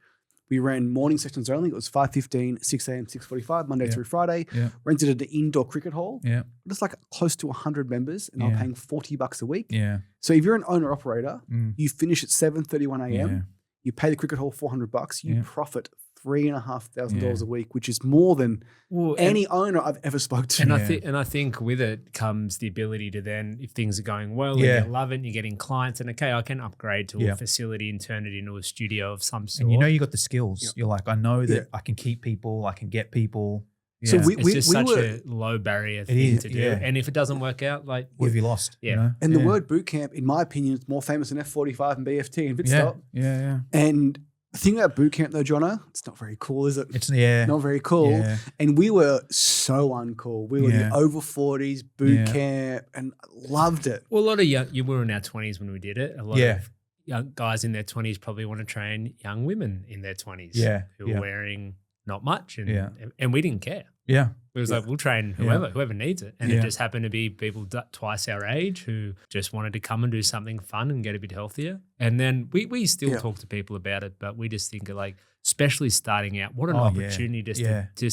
Speaker 2: We ran morning sessions only. It was 5:15, 6 a.m., 6:45, Monday through Friday.
Speaker 1: Yeah.
Speaker 2: Rented an indoor cricket hall.
Speaker 1: Yeah.
Speaker 2: Just like close to 100 members, and I was paying $40 a week.
Speaker 1: Yeah.
Speaker 2: So if you're an owner operator, you finish at 7:31 a.m.
Speaker 1: Yeah.
Speaker 2: You pay the cricket hall $400. You profit $3,500 a week, which is more than
Speaker 3: Well,
Speaker 2: any owner I've ever spoke to.
Speaker 3: And I think with it comes the ability to then, if things are going well and you love it and you're getting clients, and okay, I can upgrade to a facility and turn it into a studio of some sort.
Speaker 1: And you know you got the skills. You're like, I know that I can keep people, I can get people.
Speaker 2: So
Speaker 3: it's just such a low barrier thing to do.
Speaker 1: Yeah.
Speaker 3: And if it doesn't work out, like
Speaker 1: What have you lost?
Speaker 3: Yeah.
Speaker 1: You know?
Speaker 2: And the word boot camp, in my opinion, is more famous than F45 and BFT and Bitstop.
Speaker 1: Yeah.
Speaker 2: And the thing about boot camp though, Jono, it's not very cool, is it?
Speaker 1: It's
Speaker 2: not very cool.
Speaker 1: Yeah.
Speaker 2: And we were so uncool. We were the over 40s boot camp and loved it.
Speaker 3: Well, a lot of you were in our 20s when we did it. A lot of young guys in their 20s probably want to train young women in their 20s who are wearing not much. And we didn't care.
Speaker 1: Yeah.
Speaker 3: It was like, we'll train whoever needs it. And it just happened to be people twice our age who just wanted to come and do something fun and get a bit healthier. And then we still talk to people about it, but we just think like, especially starting out, what an opportunity just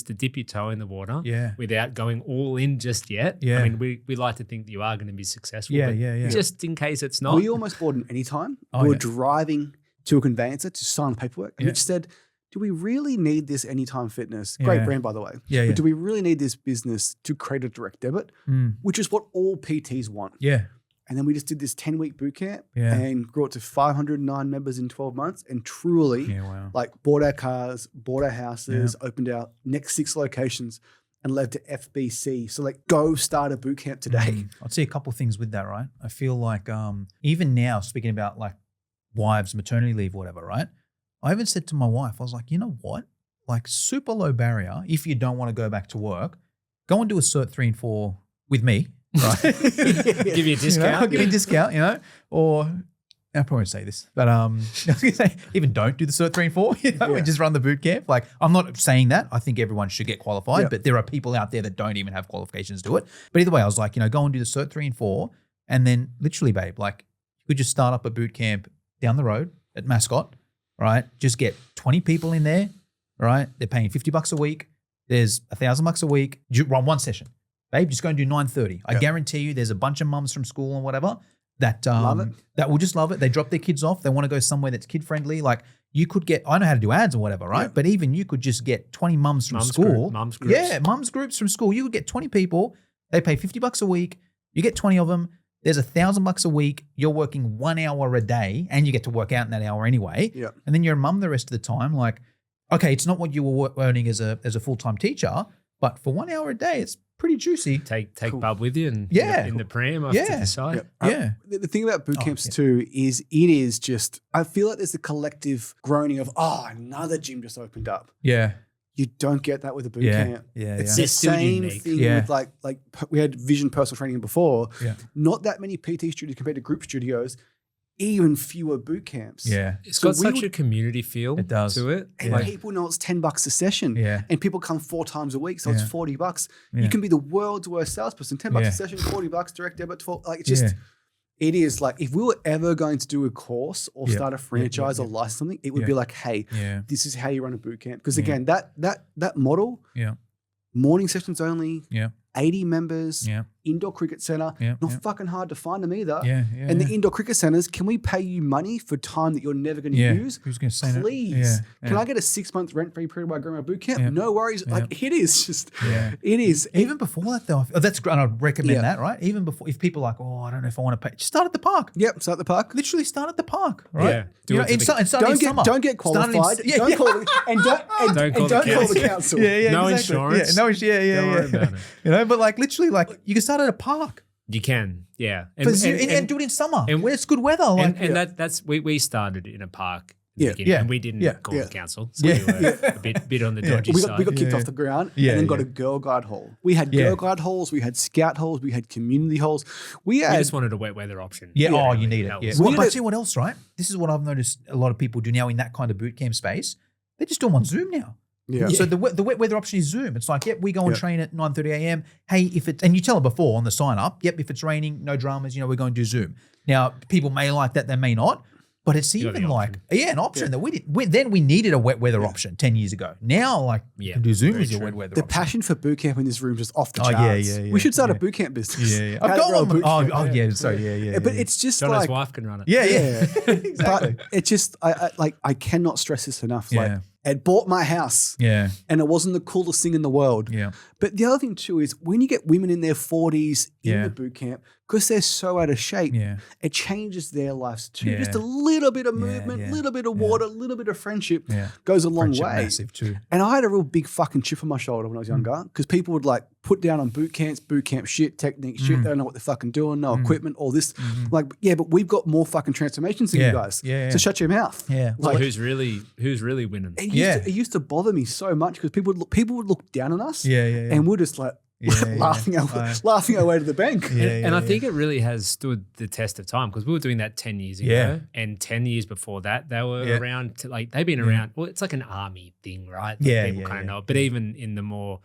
Speaker 3: to dip your toe in the water without going all in just yet.
Speaker 1: Yeah.
Speaker 3: I mean, we like to think that you are going to be successful.
Speaker 1: Yeah,
Speaker 3: but just in case it's not.
Speaker 2: We almost bought an Anytime. We were driving to a conveyancer to sign paperwork. And Mitch said, do we really need this Anytime Fitness? Great brand, by the way.
Speaker 1: Yeah,
Speaker 2: But do we really need this business to create a direct debit? Which is what all PTs want.
Speaker 1: Yeah.
Speaker 2: And then we just did this 10-week boot camp and grew it to 509 members in 12 months and truly like bought our cars, bought our houses, opened our next 6 locations and led to FBC. So like go start a boot camp today.
Speaker 1: I'd say a couple of things with that, right? I feel like even now, speaking about like wives, maternity leave, whatever, right? I even said to my wife, I was like, you know what? Like super low barrier. If you don't want to go back to work, go and do a Cert 3 and 4 with me, right?
Speaker 3: Give you a discount.
Speaker 1: I'll give you a discount, or I probably won't say this, but I was going to say, even don't do the Cert 3 and 4, and just run the boot camp. Like, I'm not saying that. I think everyone should get qualified, but there are people out there that don't even have qualifications to do it. But either way, I was like, go and do the Cert 3 and 4, and then literally, babe, like you could just start up a boot camp down the road at Mascot, right? Just get 20 people in there, right? They're paying $50 a week. There's $1,000 a week. Run one session. Babe, just go and do 9:30. I guarantee you there's a bunch of mums from school and whatever that that will just love it. They drop their kids off. They want to go somewhere that's kid friendly. Like you could get, I know how to do ads or whatever, right? But even you could just get 20 mums from school.
Speaker 3: Mums groups.
Speaker 1: Yeah, mums groups from school. You could get 20 people. They pay $50 a week. You get 20 of them. There's $1,000 a week. You're working 1 hour a day and you get to work out in that hour anyway.
Speaker 2: Yeah.
Speaker 1: And then you're a mum the rest of the time. Like, okay, it's not what you were earning as a full-time teacher, but for 1 hour a day, it's pretty juicy.
Speaker 3: Take Bub with you and in the pram off to the side.
Speaker 2: The thing about boot camps too is it is just, I feel like there's a collective groaning of, another gym just opened up.
Speaker 1: Yeah.
Speaker 2: You don't get that with a boot camp. It's the
Speaker 3: still
Speaker 2: same
Speaker 3: unique.
Speaker 2: thing with like we had Vision personal training before. Not that many PT studios compared to group studios, even fewer boot camps.
Speaker 1: Yeah.
Speaker 3: It's got such a community feel to it.
Speaker 2: And people know it's $10 a session.
Speaker 1: Yeah.
Speaker 2: And people come 4 times a week, so it's $40. You can be the world's worst salesperson. $10 a session, $40, direct debit, 12. Like it's just it is like if we were ever going to do a course or start a franchise or license something, it would be like, hey, this is how you run a boot camp. Because again, that model, morning sessions only, 80 members, indoor cricket center, not fucking hard to find them either. And the indoor cricket centers, can we pay you money for time that you're never going to use?
Speaker 1: Who's going to say that?
Speaker 2: Please. Can I get a 6-month rent-free period while I go to my boot camp? No worries. Like it is just, it is.
Speaker 1: Even before that though, that's great. And I'd recommend that, right? Even before, if people are like, I don't know if I want to pay, just start at the park.
Speaker 2: Yep, start at the park.
Speaker 1: Literally start at the park, right?
Speaker 3: Yeah.
Speaker 2: Don't get qualified. Don't call the council.
Speaker 3: No insurance.
Speaker 1: No insurance.
Speaker 3: Don't worry about it.
Speaker 1: But like literally, like you can start at a park.
Speaker 3: You can,
Speaker 1: And do it in summer when it's good weather. Like,
Speaker 3: and that's we started in a park. And we didn't call the council, so we were a bit on the dodgy side.
Speaker 2: We got kicked off the ground and then got a girl guide hall. We had girl guide halls, we had scout halls, we had community halls. We
Speaker 3: just wanted a wet weather option.
Speaker 1: You need it. But see what else, right? This is what I've noticed a lot of people do now in that kind of boot camp space. They just do them on Zoom now. So the wet weather option is Zoom. It's like, we go and train at 9:30 a.m. Hey, and you tell them before on the sign up, if it's raining, no dramas, we're going to do Zoom. Now, people may like that, they may not. But it's
Speaker 3: You got
Speaker 1: even
Speaker 3: the
Speaker 1: like,
Speaker 3: option.
Speaker 1: an option that we needed a wet weather option 10 years ago. Now, like, you can do Zoom
Speaker 3: very
Speaker 1: as your
Speaker 3: true.
Speaker 1: wet weather
Speaker 2: The
Speaker 1: option.
Speaker 2: passion for boot camp in this room is just off the
Speaker 1: Oh,
Speaker 2: charts.
Speaker 1: yeah,
Speaker 2: We should start a
Speaker 1: yeah.
Speaker 2: boot camp business.
Speaker 1: Yeah.
Speaker 2: How
Speaker 1: I've
Speaker 2: to
Speaker 1: got
Speaker 2: grow a
Speaker 1: one.
Speaker 2: boot camp.
Speaker 1: Yeah. Sorry. Yeah.
Speaker 2: But it's just
Speaker 3: Jono's
Speaker 2: like,
Speaker 3: wife can run it.
Speaker 1: Yeah.
Speaker 2: but
Speaker 1: Exactly.
Speaker 2: it's just, I cannot stress this enough. Like,
Speaker 1: Yeah.
Speaker 2: it bought my house
Speaker 1: Yeah.
Speaker 2: and it wasn't the coolest thing in the world.
Speaker 1: Yeah.
Speaker 2: But the other thing too is when you get women in their 40s in
Speaker 1: Yeah.
Speaker 2: the boot camp, because they're so out of shape,
Speaker 1: Yeah.
Speaker 2: it changes their lives too.
Speaker 1: Yeah.
Speaker 2: Just a little bit of movement, a
Speaker 1: yeah,
Speaker 2: little bit of
Speaker 1: yeah.
Speaker 2: water, a little bit of friendship
Speaker 1: Yeah.
Speaker 2: goes a long
Speaker 1: Friendship
Speaker 2: way.
Speaker 1: massive too.
Speaker 2: And I had a real big fucking chip on my shoulder when I was younger because people would like put down on boot camp shit, technique shit. They don't know what they're fucking doing, no equipment, all this. Like, yeah, but we've got more fucking transformations than you guys.
Speaker 1: Yeah.
Speaker 2: So shut your mouth.
Speaker 1: Yeah.
Speaker 3: Like,
Speaker 2: Like,
Speaker 3: who's really winning?
Speaker 2: it used to bother me so much because people would look down on us.
Speaker 1: Yeah.
Speaker 2: And we're just like laughing our way to the bank.
Speaker 3: And I think it really has stood the test of time because we were doing that 10 years ago.
Speaker 1: Yeah.
Speaker 3: And 10 years before that, they were
Speaker 1: Yeah.
Speaker 3: around, they've been around. Well, it's like an army thing, right? Like
Speaker 1: Yeah,
Speaker 3: people
Speaker 1: yeah,
Speaker 3: kind of
Speaker 1: yeah.
Speaker 3: know it. But even in the more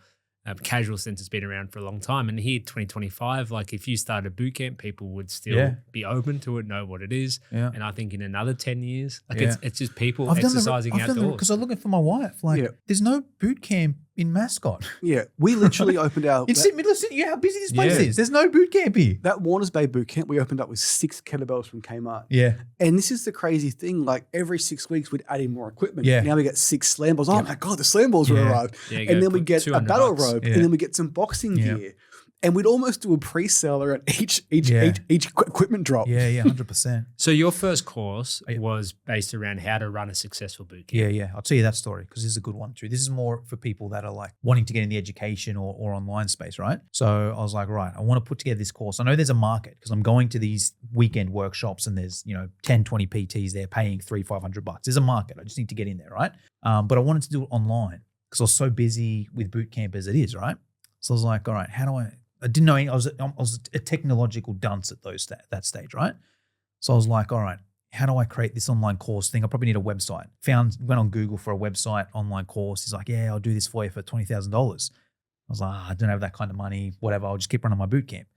Speaker 3: casual sense, it's been around for a long time. And here, 2025, like if you started boot camp, people would still be open to it, know what it is.
Speaker 1: Yeah.
Speaker 3: And I think in another 10 years, like
Speaker 1: Yeah.
Speaker 3: it's just people exercising outdoors.
Speaker 1: Because I'm looking for my wife. Like, there's no boot camp in Mascot.
Speaker 2: Yeah, we literally opened our
Speaker 1: In St. Middleton, how busy this place
Speaker 3: Yeah.
Speaker 1: is. There's no boot camp here.
Speaker 2: that Warners Bay boot camp. We opened up with 6 kettlebells from Kmart.
Speaker 1: Yeah.
Speaker 2: And this is the crazy thing. Like every 6 weeks, we'd add in more equipment.
Speaker 1: Yeah.
Speaker 2: Now we get 6 slam balls. Oh my god, the slam balls were
Speaker 1: Yeah.
Speaker 2: arrived.
Speaker 3: Yeah, you
Speaker 2: And
Speaker 3: go
Speaker 2: then we
Speaker 3: put
Speaker 2: get a
Speaker 3: $200
Speaker 2: battle
Speaker 3: bucks.
Speaker 2: rope,
Speaker 1: Yeah.
Speaker 2: and then we get some boxing
Speaker 1: Yeah.
Speaker 2: gear. And we'd almost do a pre-sale around each
Speaker 1: Yeah.
Speaker 2: equipment drop.
Speaker 1: Yeah. 100%.
Speaker 3: So your first course was based around how to run a successful boot camp.
Speaker 1: Yeah. I'll tell you that story because this is a good one too. This is more for people that are like wanting to get in the education or online space, right? So I was like, right, I want to put together this course. I know there's a market because I'm going to these weekend workshops and there's, 10, 20 PTs there paying $300-$500. There's a market. I just need to get in there, right? But I wanted to do it online because I was so busy with boot camp as it is, right? So I was like, all right, how do I didn't know I was a technological dunce at that stage, right? So I was like, all right, how do I create this online course thing? I probably need a website. Went on Google for a website online course. He's like, yeah, I'll do this for you for $20,000. I was like, I don't have that kind of money, whatever. I'll just keep running my boot camp.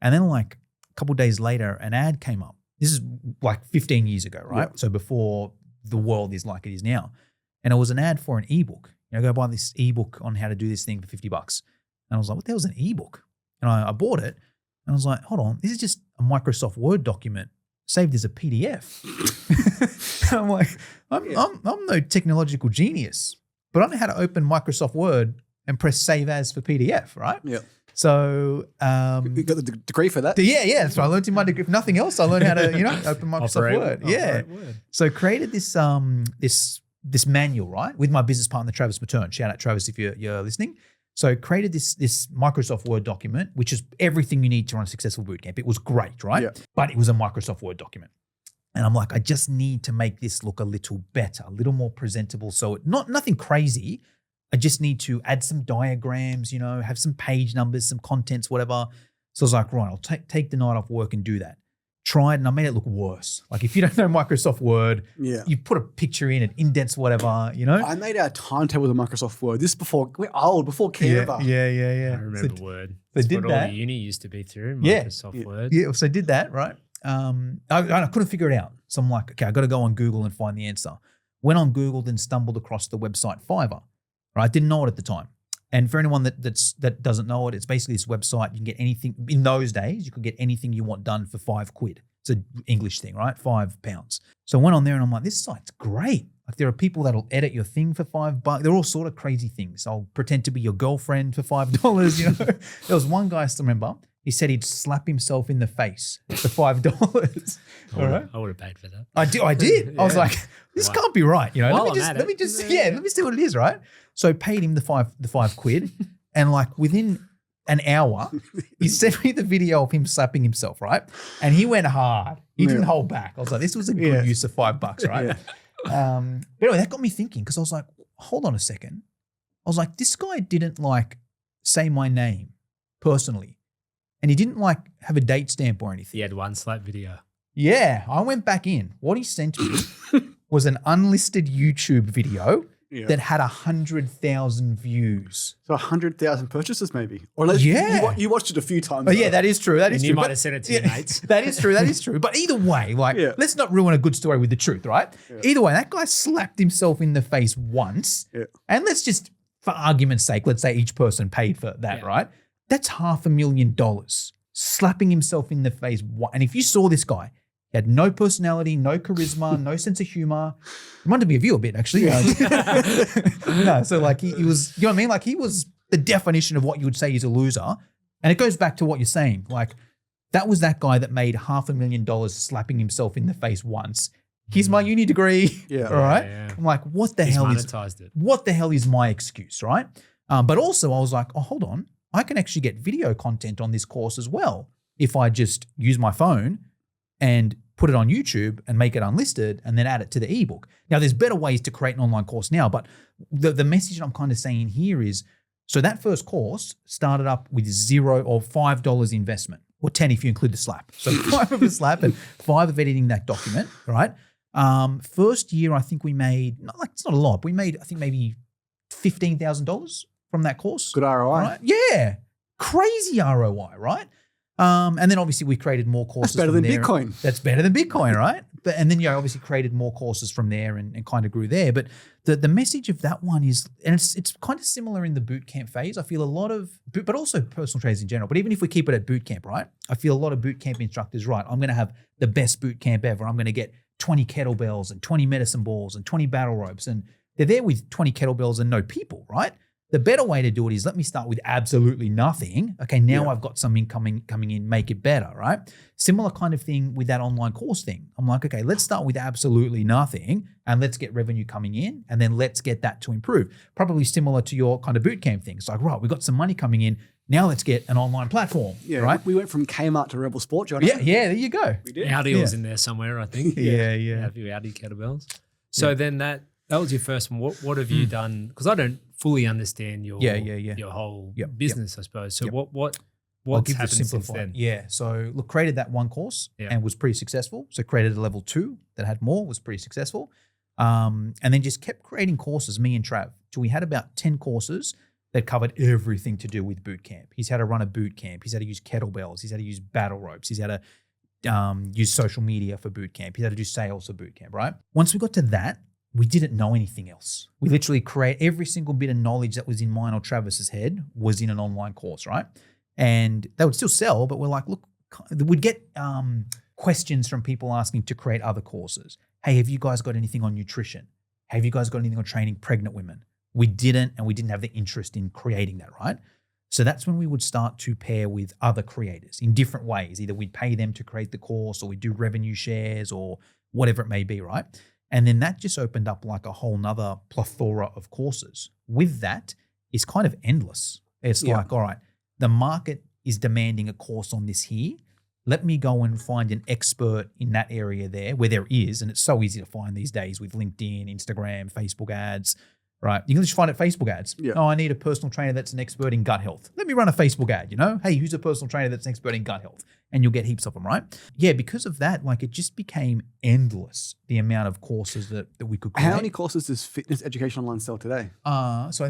Speaker 1: And then like a couple of days later, an ad came up. This is like 15 years ago, right?
Speaker 2: Yeah.
Speaker 1: So before the world is like it is now. And it was an ad for an ebook. Go buy this ebook on how to do this thing for $50. And I was like, what the hell is an ebook? And I bought it and I was like, hold on, this is just a Microsoft Word document saved as a PDF. And I'm like, I'm no technological genius, but I know how to open Microsoft Word and press save as for PDF, right?
Speaker 2: Yeah.
Speaker 1: So
Speaker 2: You got the degree for that?
Speaker 1: yeah. So I learned in my degree. If nothing else, I learned how to open Microsoft Word. Yeah.
Speaker 3: Word.
Speaker 1: So created this this manual, right, with my business partner Travis Matern. Shout out Travis if you're listening. So created this Microsoft Word document, which is everything you need to run a successful bootcamp. It was great, right?
Speaker 2: Yeah.
Speaker 1: But it was a Microsoft Word document. And I'm like, I just need to make this look a little better, a little more presentable. So nothing crazy. I just need to add some diagrams, have some page numbers, some contents, whatever. So I was like, right, I'll take the night off work and do that. Tried and I made it look worse. Like if you don't know Microsoft Word, you put a picture in, it indents whatever,
Speaker 2: I made our timetable with Microsoft Word. This is before, we're old, before Canva.
Speaker 1: Yeah.
Speaker 3: I remember Word.
Speaker 1: They
Speaker 3: It's
Speaker 1: did
Speaker 3: what all
Speaker 1: that.
Speaker 3: the uni used to be through,
Speaker 1: Yeah.
Speaker 3: Microsoft Word.
Speaker 1: Yeah, so I did that, right? I couldn't figure it out. So I'm like, okay, I got to go on Google and find the answer. Went on Google, then stumbled across the website Fiverr. Right? Didn't know it at the time. And for anyone that doesn't know it, it's basically this website. You can get anything. In those days, you could get anything you want done for £5. It's an English thing, right? £5. So I went on there and I'm like, this site's great. Like there are people that'll edit your thing for $5. They're all sort of crazy things. I'll pretend to be your girlfriend for $5. There was one guy I still remember. He said he'd slap himself in the face for $5. All right.
Speaker 3: I would have paid for that.
Speaker 1: I did. I was like, this can't be right.
Speaker 3: While
Speaker 1: let me see what it is, right? So I paid him the £5, and like within an hour, he sent me the video of him slapping himself, right? And he went hard. He didn't hold back. I was like, this was a good use of $5, right? But anyway, that got me thinking because I was like, hold on a second. I was like, this guy didn't like say my name personally. And he didn't like have a date stamp or anything.
Speaker 3: He had one slap video.
Speaker 1: Yeah, I went back in. What he sent me was an unlisted YouTube video that had 100,000 views.
Speaker 2: So 100,000 purchases, maybe, or at least you watched it a few times.
Speaker 1: Oh yeah, that is true. That is
Speaker 3: and
Speaker 1: true.
Speaker 3: You might have sent it to your mates.
Speaker 1: That is true. That is true. But either way, let's not ruin a good story with the truth, right? Yeah. Either way, that guy slapped himself in the face once, and let's just, for argument's sake, let's say each person paid for that, right? That's $500,000 slapping himself in the face. And if you saw this guy, he had no personality, no charisma, no sense of humor. Reminded me of you a bit, actually. No, so like he was, you know what I mean? Like he was the definition of what you would say is a loser. And it goes back to what you're saying. Like that was that guy that made $500,000 slapping himself in the face once. Here's my uni degree. Yeah. All right. Yeah. I'm like, what the hell is my excuse, right? But also I was like, oh, hold on. I can actually get video content on this course as well if I just use my phone and put it on YouTube and make it unlisted and then add it to the ebook. Now, there's better ways to create an online course now, but the message I'm kind of saying here is, so that first course started up with $0 or $5 investment, or 10 if you include the slap. So 5 of the slap and 5 of editing that document, right? First year, I think we made, it's not a lot, but we made, I think maybe $15,000 from that course.
Speaker 2: Good ROI.
Speaker 1: Right? Yeah. Crazy ROI, right? And then obviously we created more courses.
Speaker 2: That's better than Bitcoin.
Speaker 1: That's better than Bitcoin, right? And then obviously created more courses from there and kind of grew there. But the message of that one is, and it's kind of similar in the bootcamp phase. I feel a lot of, but also personal trainers in general. But even if we keep it at bootcamp, right? I feel a lot of bootcamp instructors, right? I'm going to have the best bootcamp ever. I'm going to get 20 kettlebells and 20 medicine balls and 20 battle ropes. And they're there with 20 kettlebells and no people, right? The better way to do it is let me start with absolutely nothing. Okay, now I've got some income coming in, make it better, right? Similar kind of thing with that online course thing. I'm like, okay, let's start with absolutely nothing and let's get revenue coming in and then let's get that to improve. Probably similar to your kind of bootcamp thing. It's like, right, we got some money coming in. Now let's get an online platform, right?
Speaker 2: We went from Kmart to Rebel Sport, Jono.
Speaker 1: Yeah, there you go.
Speaker 2: We did.
Speaker 3: Audi was in there somewhere, I think.
Speaker 1: Yeah.
Speaker 3: A few Audi kettlebells. So then that was your first one. What have you done? Because I don't fully understand your whole business, I suppose. So what's happened since then?
Speaker 1: Yeah. So look, created that one course and was pretty successful. So created a level 2 that had more, was pretty successful. And then just kept creating courses, me and Trav, till we had about 10 courses that covered everything to do with boot camp. He's how to run a boot camp. He's how to use kettlebells. He's how to use battle ropes. He's how to use social media for boot camp. He's how to do sales for boot camp, right? Once we got to that, we didn't know anything else. We literally create every single bit of knowledge that was in mine or Travis's head was in an online course, right? And they would still sell, but we're like, look, we'd get questions from people asking to create other courses. Hey, have you guys got anything on nutrition? Have you guys got anything on training pregnant women? We didn't, and we didn't have the interest in creating that, right? So that's when we would start to pair with other creators in different ways. Either we'd pay them to create the course or we'd do revenue shares or whatever it may be, right? And then that just opened up like a whole nother plethora of courses. With that, it's kind of endless. It's like, all right, the market is demanding a course on this here. Let me go and find an expert in that area there where there is. And it's so easy to find these days with LinkedIn, Instagram, Facebook ads, right? You can just find it Facebook ads. Yeah. Oh, I need a personal trainer that's an expert in gut health. Let me run a Facebook ad, Hey, who's a personal trainer that's an expert in gut health? And you'll get heaps of them, right? Yeah, because of that, like it just became endless, the amount of courses that we could create.
Speaker 2: How many courses does Fitness Education Online sell today?
Speaker 1: So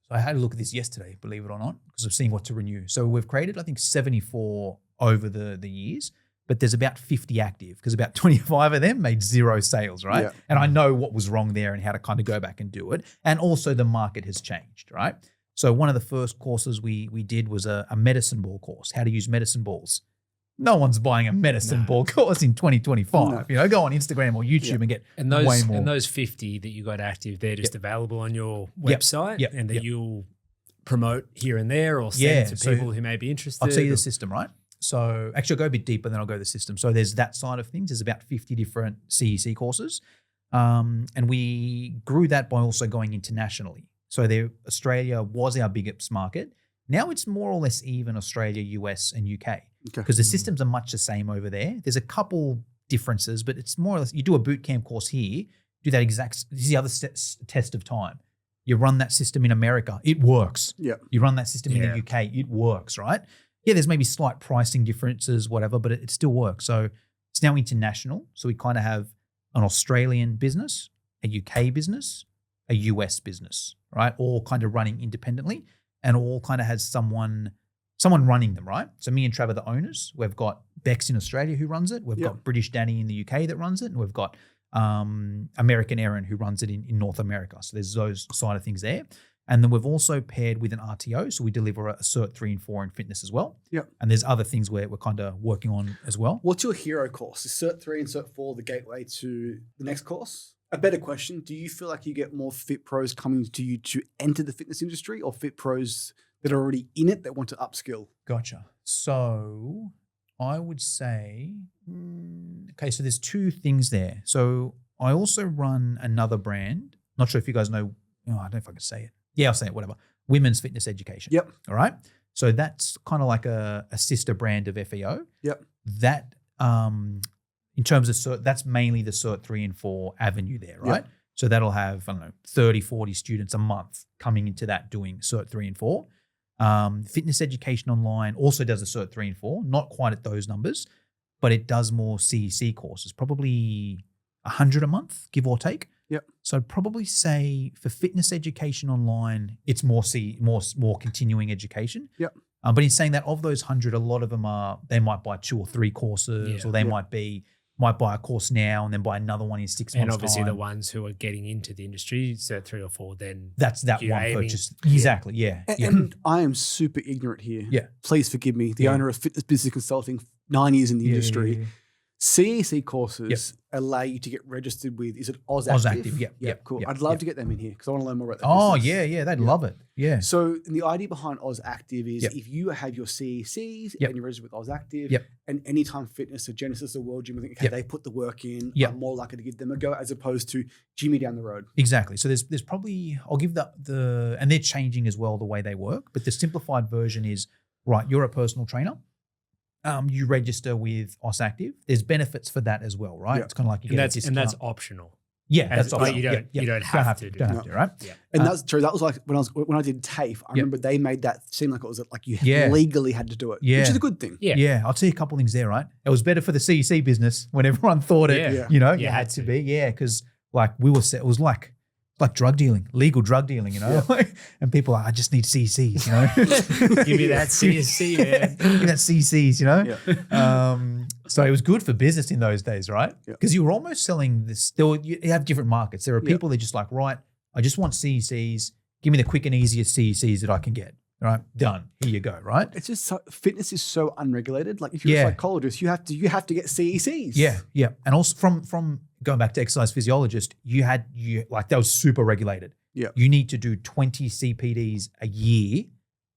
Speaker 1: I had a look at this yesterday, believe it or not, because of seeing what to renew. So we've created, I think, 74 over the years, but there's about 50 active because about 25 of them made 0 sales, right? Yeah. And I know what was wrong there and how to kind of go back and do it. And also the market has changed, right? So one of the first courses we did was a medicine ball course, how to use medicine balls. No one's buying a medicine ball course in 2025. No. Go on Instagram or YouTube and get way more.
Speaker 3: And those 50 that you got active, they're just available on your website and that you'll promote here and there or send to people who may be interested.
Speaker 1: I'll tell you the system, right? So actually I'll go a bit deeper, then I'll go to the system. So there's that side of things. There's about 50 different CEC courses. And we grew that by also going internationally. So Australia was our biggest market. Now it's more or less even Australia, US, and UK. Because the systems are much the same over there. There's a couple differences, but it's more or less, you do a boot camp course here, do that this is the other test of time. You run that system in America, it works. Yeah. You run that system in the UK, it works, right? Yeah, there's maybe slight pricing differences, whatever, but it still works. So it's now international. So we kind of have an Australian business, a UK business, a US business, right? All kind of running independently and all kind of has someone running them, right? So me and Trav are the owners. We've got Bex in Australia who runs it. We've got British Danny in the UK that runs it. And we've got American Aaron who runs it in North America. So there's those side of things there. And then we've also paired with an RTO. So we deliver a Cert 3 and 4 in fitness as well.
Speaker 2: Yep.
Speaker 1: And there's other things where we're kind of working on as well.
Speaker 2: What's your hero course? Is Cert 3 and Cert 4 the gateway to the next course? A better question, do you feel like you get more fit pros coming to you to enter the fitness industry or fit pros that are already in it that want to upskill?
Speaker 1: Gotcha. So I would say, okay, so there's two things there. So I also run another brand. Not sure if you guys know, I don't know if I can say it. Yeah, I'll say it, whatever. Women's Fitness Education.
Speaker 2: Yep.
Speaker 1: All right. So that's kind of like a sister brand of FEO.
Speaker 2: Yep.
Speaker 1: That, in terms of cert, that's mainly the Cert 3 and 4 avenue there, right?
Speaker 2: Yep.
Speaker 1: So that'll have, 30, 40 students a month coming into that doing Cert 3 and 4. Fitness Education Online also does a Cert 3 and 4, not quite at those numbers, but it does more CEC courses, probably 100 a month, give or take.
Speaker 2: Yep.
Speaker 1: So I'd probably say for Fitness Education Online, it's more continuing education.
Speaker 2: Yep.
Speaker 1: But in saying that, of those 100, a lot of them they might buy 2 or 3 courses, or they might buy a course now and then buy another one in 6 months.
Speaker 3: And obviously
Speaker 1: time.
Speaker 3: the ones who are getting into the industry, Cert 3 or 4, then
Speaker 1: that's that one
Speaker 3: aiming.
Speaker 1: purchase. Exactly. Yeah.
Speaker 2: And I am super ignorant here.
Speaker 1: Yeah.
Speaker 2: Please forgive me. The owner of Fitness Business Consulting, 9 years in the industry.
Speaker 1: Yeah.
Speaker 2: CEC courses allow you to get registered with, is it Oz Active?
Speaker 1: Yep.
Speaker 2: Cool.
Speaker 1: Yep.
Speaker 2: I'd love to get them in here because I want to learn more about that.
Speaker 1: Oh,
Speaker 2: business.
Speaker 1: yeah. They'd love it. Yeah.
Speaker 2: So the idea behind Oz Active is if you have your CECs and you're registered with Oz Active and Anytime Fitness or Genesis or World Gym, I think, okay, they put the work in, I'm more likely to give them a go as opposed to Jimmy down the road.
Speaker 1: Exactly. So there's probably, I'll give the and they're changing as well the way they work, but the simplified version is, right, you're a personal trainer. You register with Oz Active. There's benefits for that as well, right?
Speaker 2: Yeah.
Speaker 1: It's kind of like you get a discount.
Speaker 3: And that's optional.
Speaker 1: Yeah,
Speaker 3: As-
Speaker 1: that's optional.
Speaker 3: you don't have to do
Speaker 1: Don't
Speaker 3: it.
Speaker 1: have to, right?
Speaker 3: Yeah.
Speaker 2: And that's true. That was like when I did TAFE, I remember they made that seem like it was like you
Speaker 1: Yeah.
Speaker 2: legally had to do it,
Speaker 1: Yeah.
Speaker 2: which is a good thing.
Speaker 3: Yeah.
Speaker 1: Yeah, I'll tell you a couple things there, right? It was better for the CEC business when everyone thought it,
Speaker 3: Yeah.
Speaker 1: you
Speaker 3: You
Speaker 1: had
Speaker 3: had
Speaker 1: to
Speaker 3: to.
Speaker 1: be. Yeah, because like we were set, it was like drug dealing, legal drug dealing, and people are like, I just need CCs,
Speaker 3: Give me that CSC, man.
Speaker 1: Give me that CCs,
Speaker 2: Yeah.
Speaker 1: So it was good for business in those days, right?
Speaker 2: Yeah.
Speaker 1: Because you were almost selling this. You have different markets. There are people that just like, right, I just want CCs. Give me the quick and easiest CCs that I can get. Right, done. Here you go. Right.
Speaker 2: It's just fitness is so unregulated. Like if you're a psychologist, you have to get CECs.
Speaker 1: Yeah. And also from going back to exercise physiologist, you like that was super regulated.
Speaker 2: Yeah.
Speaker 1: You need to do 20 CPDs a year,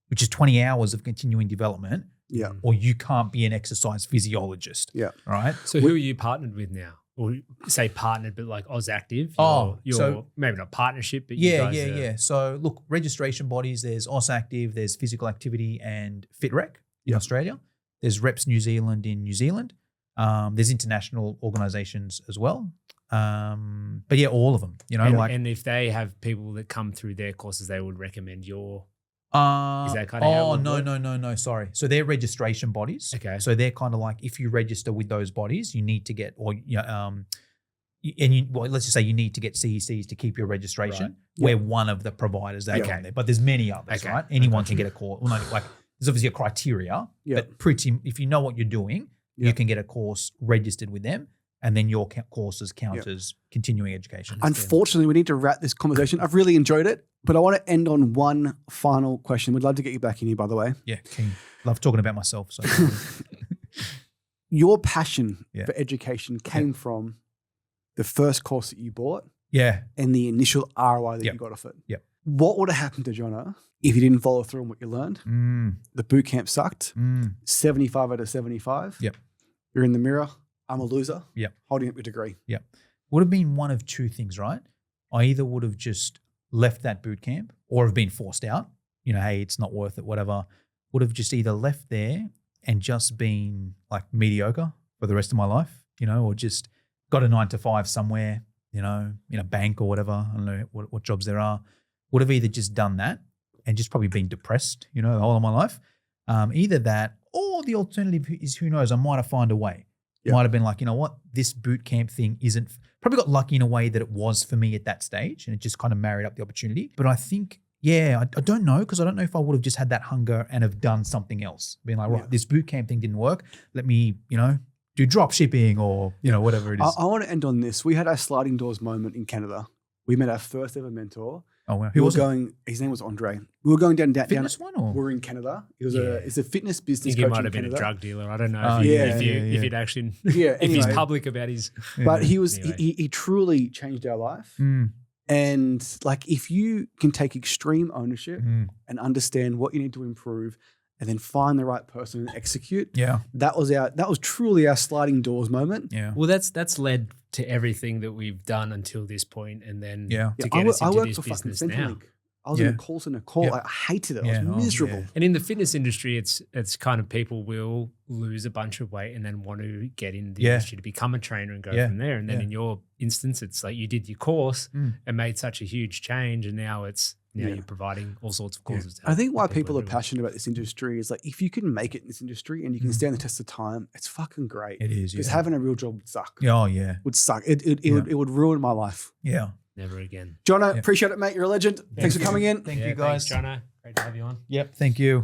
Speaker 1: which is 20 hours of continuing development.
Speaker 2: Yeah.
Speaker 1: Or you can't be an exercise physiologist.
Speaker 2: Yeah.
Speaker 1: Right.
Speaker 3: So who are you partnered with now? Or say partnered, but like Oz Active?
Speaker 1: So
Speaker 3: maybe not partnership, but you guys are,
Speaker 1: yeah. So look, registration bodies, there's Oz Active, there's Physical Activity and FitRec in Australia. There's Reps New Zealand in New Zealand. There's international organizations as well. But yeah, all of them,
Speaker 3: and if they have people that come through their courses, they would recommend your. Is that kind of how it would work?
Speaker 1: No. Sorry. So they're registration bodies.
Speaker 3: Okay.
Speaker 1: So they're kind of like if you register with those bodies, you need to get let's just say you need to get CECs to keep your registration.
Speaker 3: Right.
Speaker 1: We're one of the providers that are on there, but there's many others, right? Anyone can get a course. Well, no, like there's obviously a criteria, but if you know what you're doing, you can get a course registered with them. And then your courses count as continuing education.
Speaker 2: Unfortunately, we need to wrap this conversation. I've really enjoyed it, but I want to end on one final question. We'd love to get you back in here, by the way.
Speaker 1: Yeah, keen. Love talking about myself. So,
Speaker 2: your passion for education came from the first course that you bought, and the initial ROI that you got off it.
Speaker 1: Yep.
Speaker 2: What would have happened to Jono if you didn't follow through on what you learned? The boot camp sucked. 75 out of 75.
Speaker 1: Yep.
Speaker 2: You're in the mirror. I'm a loser.
Speaker 1: Yep.
Speaker 2: Holding up your degree.
Speaker 1: Yep. Would have been one of two things, right? I either would have just left that boot camp or have been forced out. Hey, it's not worth it, whatever. Would have just either left there and just been like mediocre for the rest of my life, or just got a 9 to 5 somewhere, in a bank or whatever. I don't know what jobs there are. Would have either just done that and just probably been depressed, the whole of my life. Either that or the alternative is, who knows, I might have found a way.
Speaker 2: Yeah.
Speaker 1: Might have been like, you know what, this boot camp thing isn't, probably got lucky in a way that it was for me at that stage and it just kind of married up the opportunity. But I think, I don't know, because I don't know if I would have just had that hunger and have done something else. Being like, right, this boot camp thing didn't work. Let me, do drop shipping or, whatever it is.
Speaker 2: I want to end on this. We had our sliding doors moment in Canada. We met our first ever mentor.
Speaker 1: Oh, wow. Who was it?
Speaker 2: His name was Andre. We were going down.
Speaker 1: Fitness one or?
Speaker 2: We're in Canada. It's a fitness business
Speaker 3: He
Speaker 2: coach
Speaker 3: might
Speaker 2: in
Speaker 3: have been
Speaker 2: Canada.
Speaker 3: a drug dealer. I don't know if he'd actually, if he's
Speaker 2: anyway.
Speaker 3: public about his.
Speaker 2: But he
Speaker 3: Anyway.
Speaker 2: he truly changed our life.
Speaker 1: Mm.
Speaker 2: And like, if you can take extreme ownership
Speaker 1: Mm.
Speaker 2: and understand what you need to improve, and then find the right person and execute,
Speaker 1: Yeah.
Speaker 2: that was truly our sliding doors moment.
Speaker 1: Yeah.
Speaker 3: Well, that's led to everything that we've done until this point, and then
Speaker 1: Yeah.
Speaker 3: to
Speaker 2: I
Speaker 3: get us into
Speaker 2: worked
Speaker 3: this
Speaker 2: for fucking
Speaker 3: business now.
Speaker 2: Centrelink. I was in a call center call.
Speaker 1: Yeah.
Speaker 2: I hated it.
Speaker 1: Yeah.
Speaker 2: I
Speaker 1: Oh,
Speaker 2: was miserable.
Speaker 1: yeah.
Speaker 3: And in the fitness industry, it's kind of people will lose a bunch of weight and then want to get in the industry to become a trainer and go from there. And then in your instance, it's like you did your course and made such a huge change, and now you're providing all sorts of courses. to
Speaker 2: I
Speaker 3: help
Speaker 2: think why people are
Speaker 3: doing it.
Speaker 2: passionate about this industry is like, if you can make it in this industry and you can stand the test of time, it's fucking great.
Speaker 1: It is.
Speaker 2: Because
Speaker 1: Yeah.
Speaker 2: having a real job would suck.
Speaker 1: Oh, yeah.
Speaker 2: Would suck. It would ruin my life.
Speaker 1: Yeah.
Speaker 3: Never again.
Speaker 2: Jono, appreciate it, mate. You're a legend. Thanks for coming in.
Speaker 1: Thank you, guys.
Speaker 3: Thanks, Jono. Great to have you on.
Speaker 1: Yep. Thank you.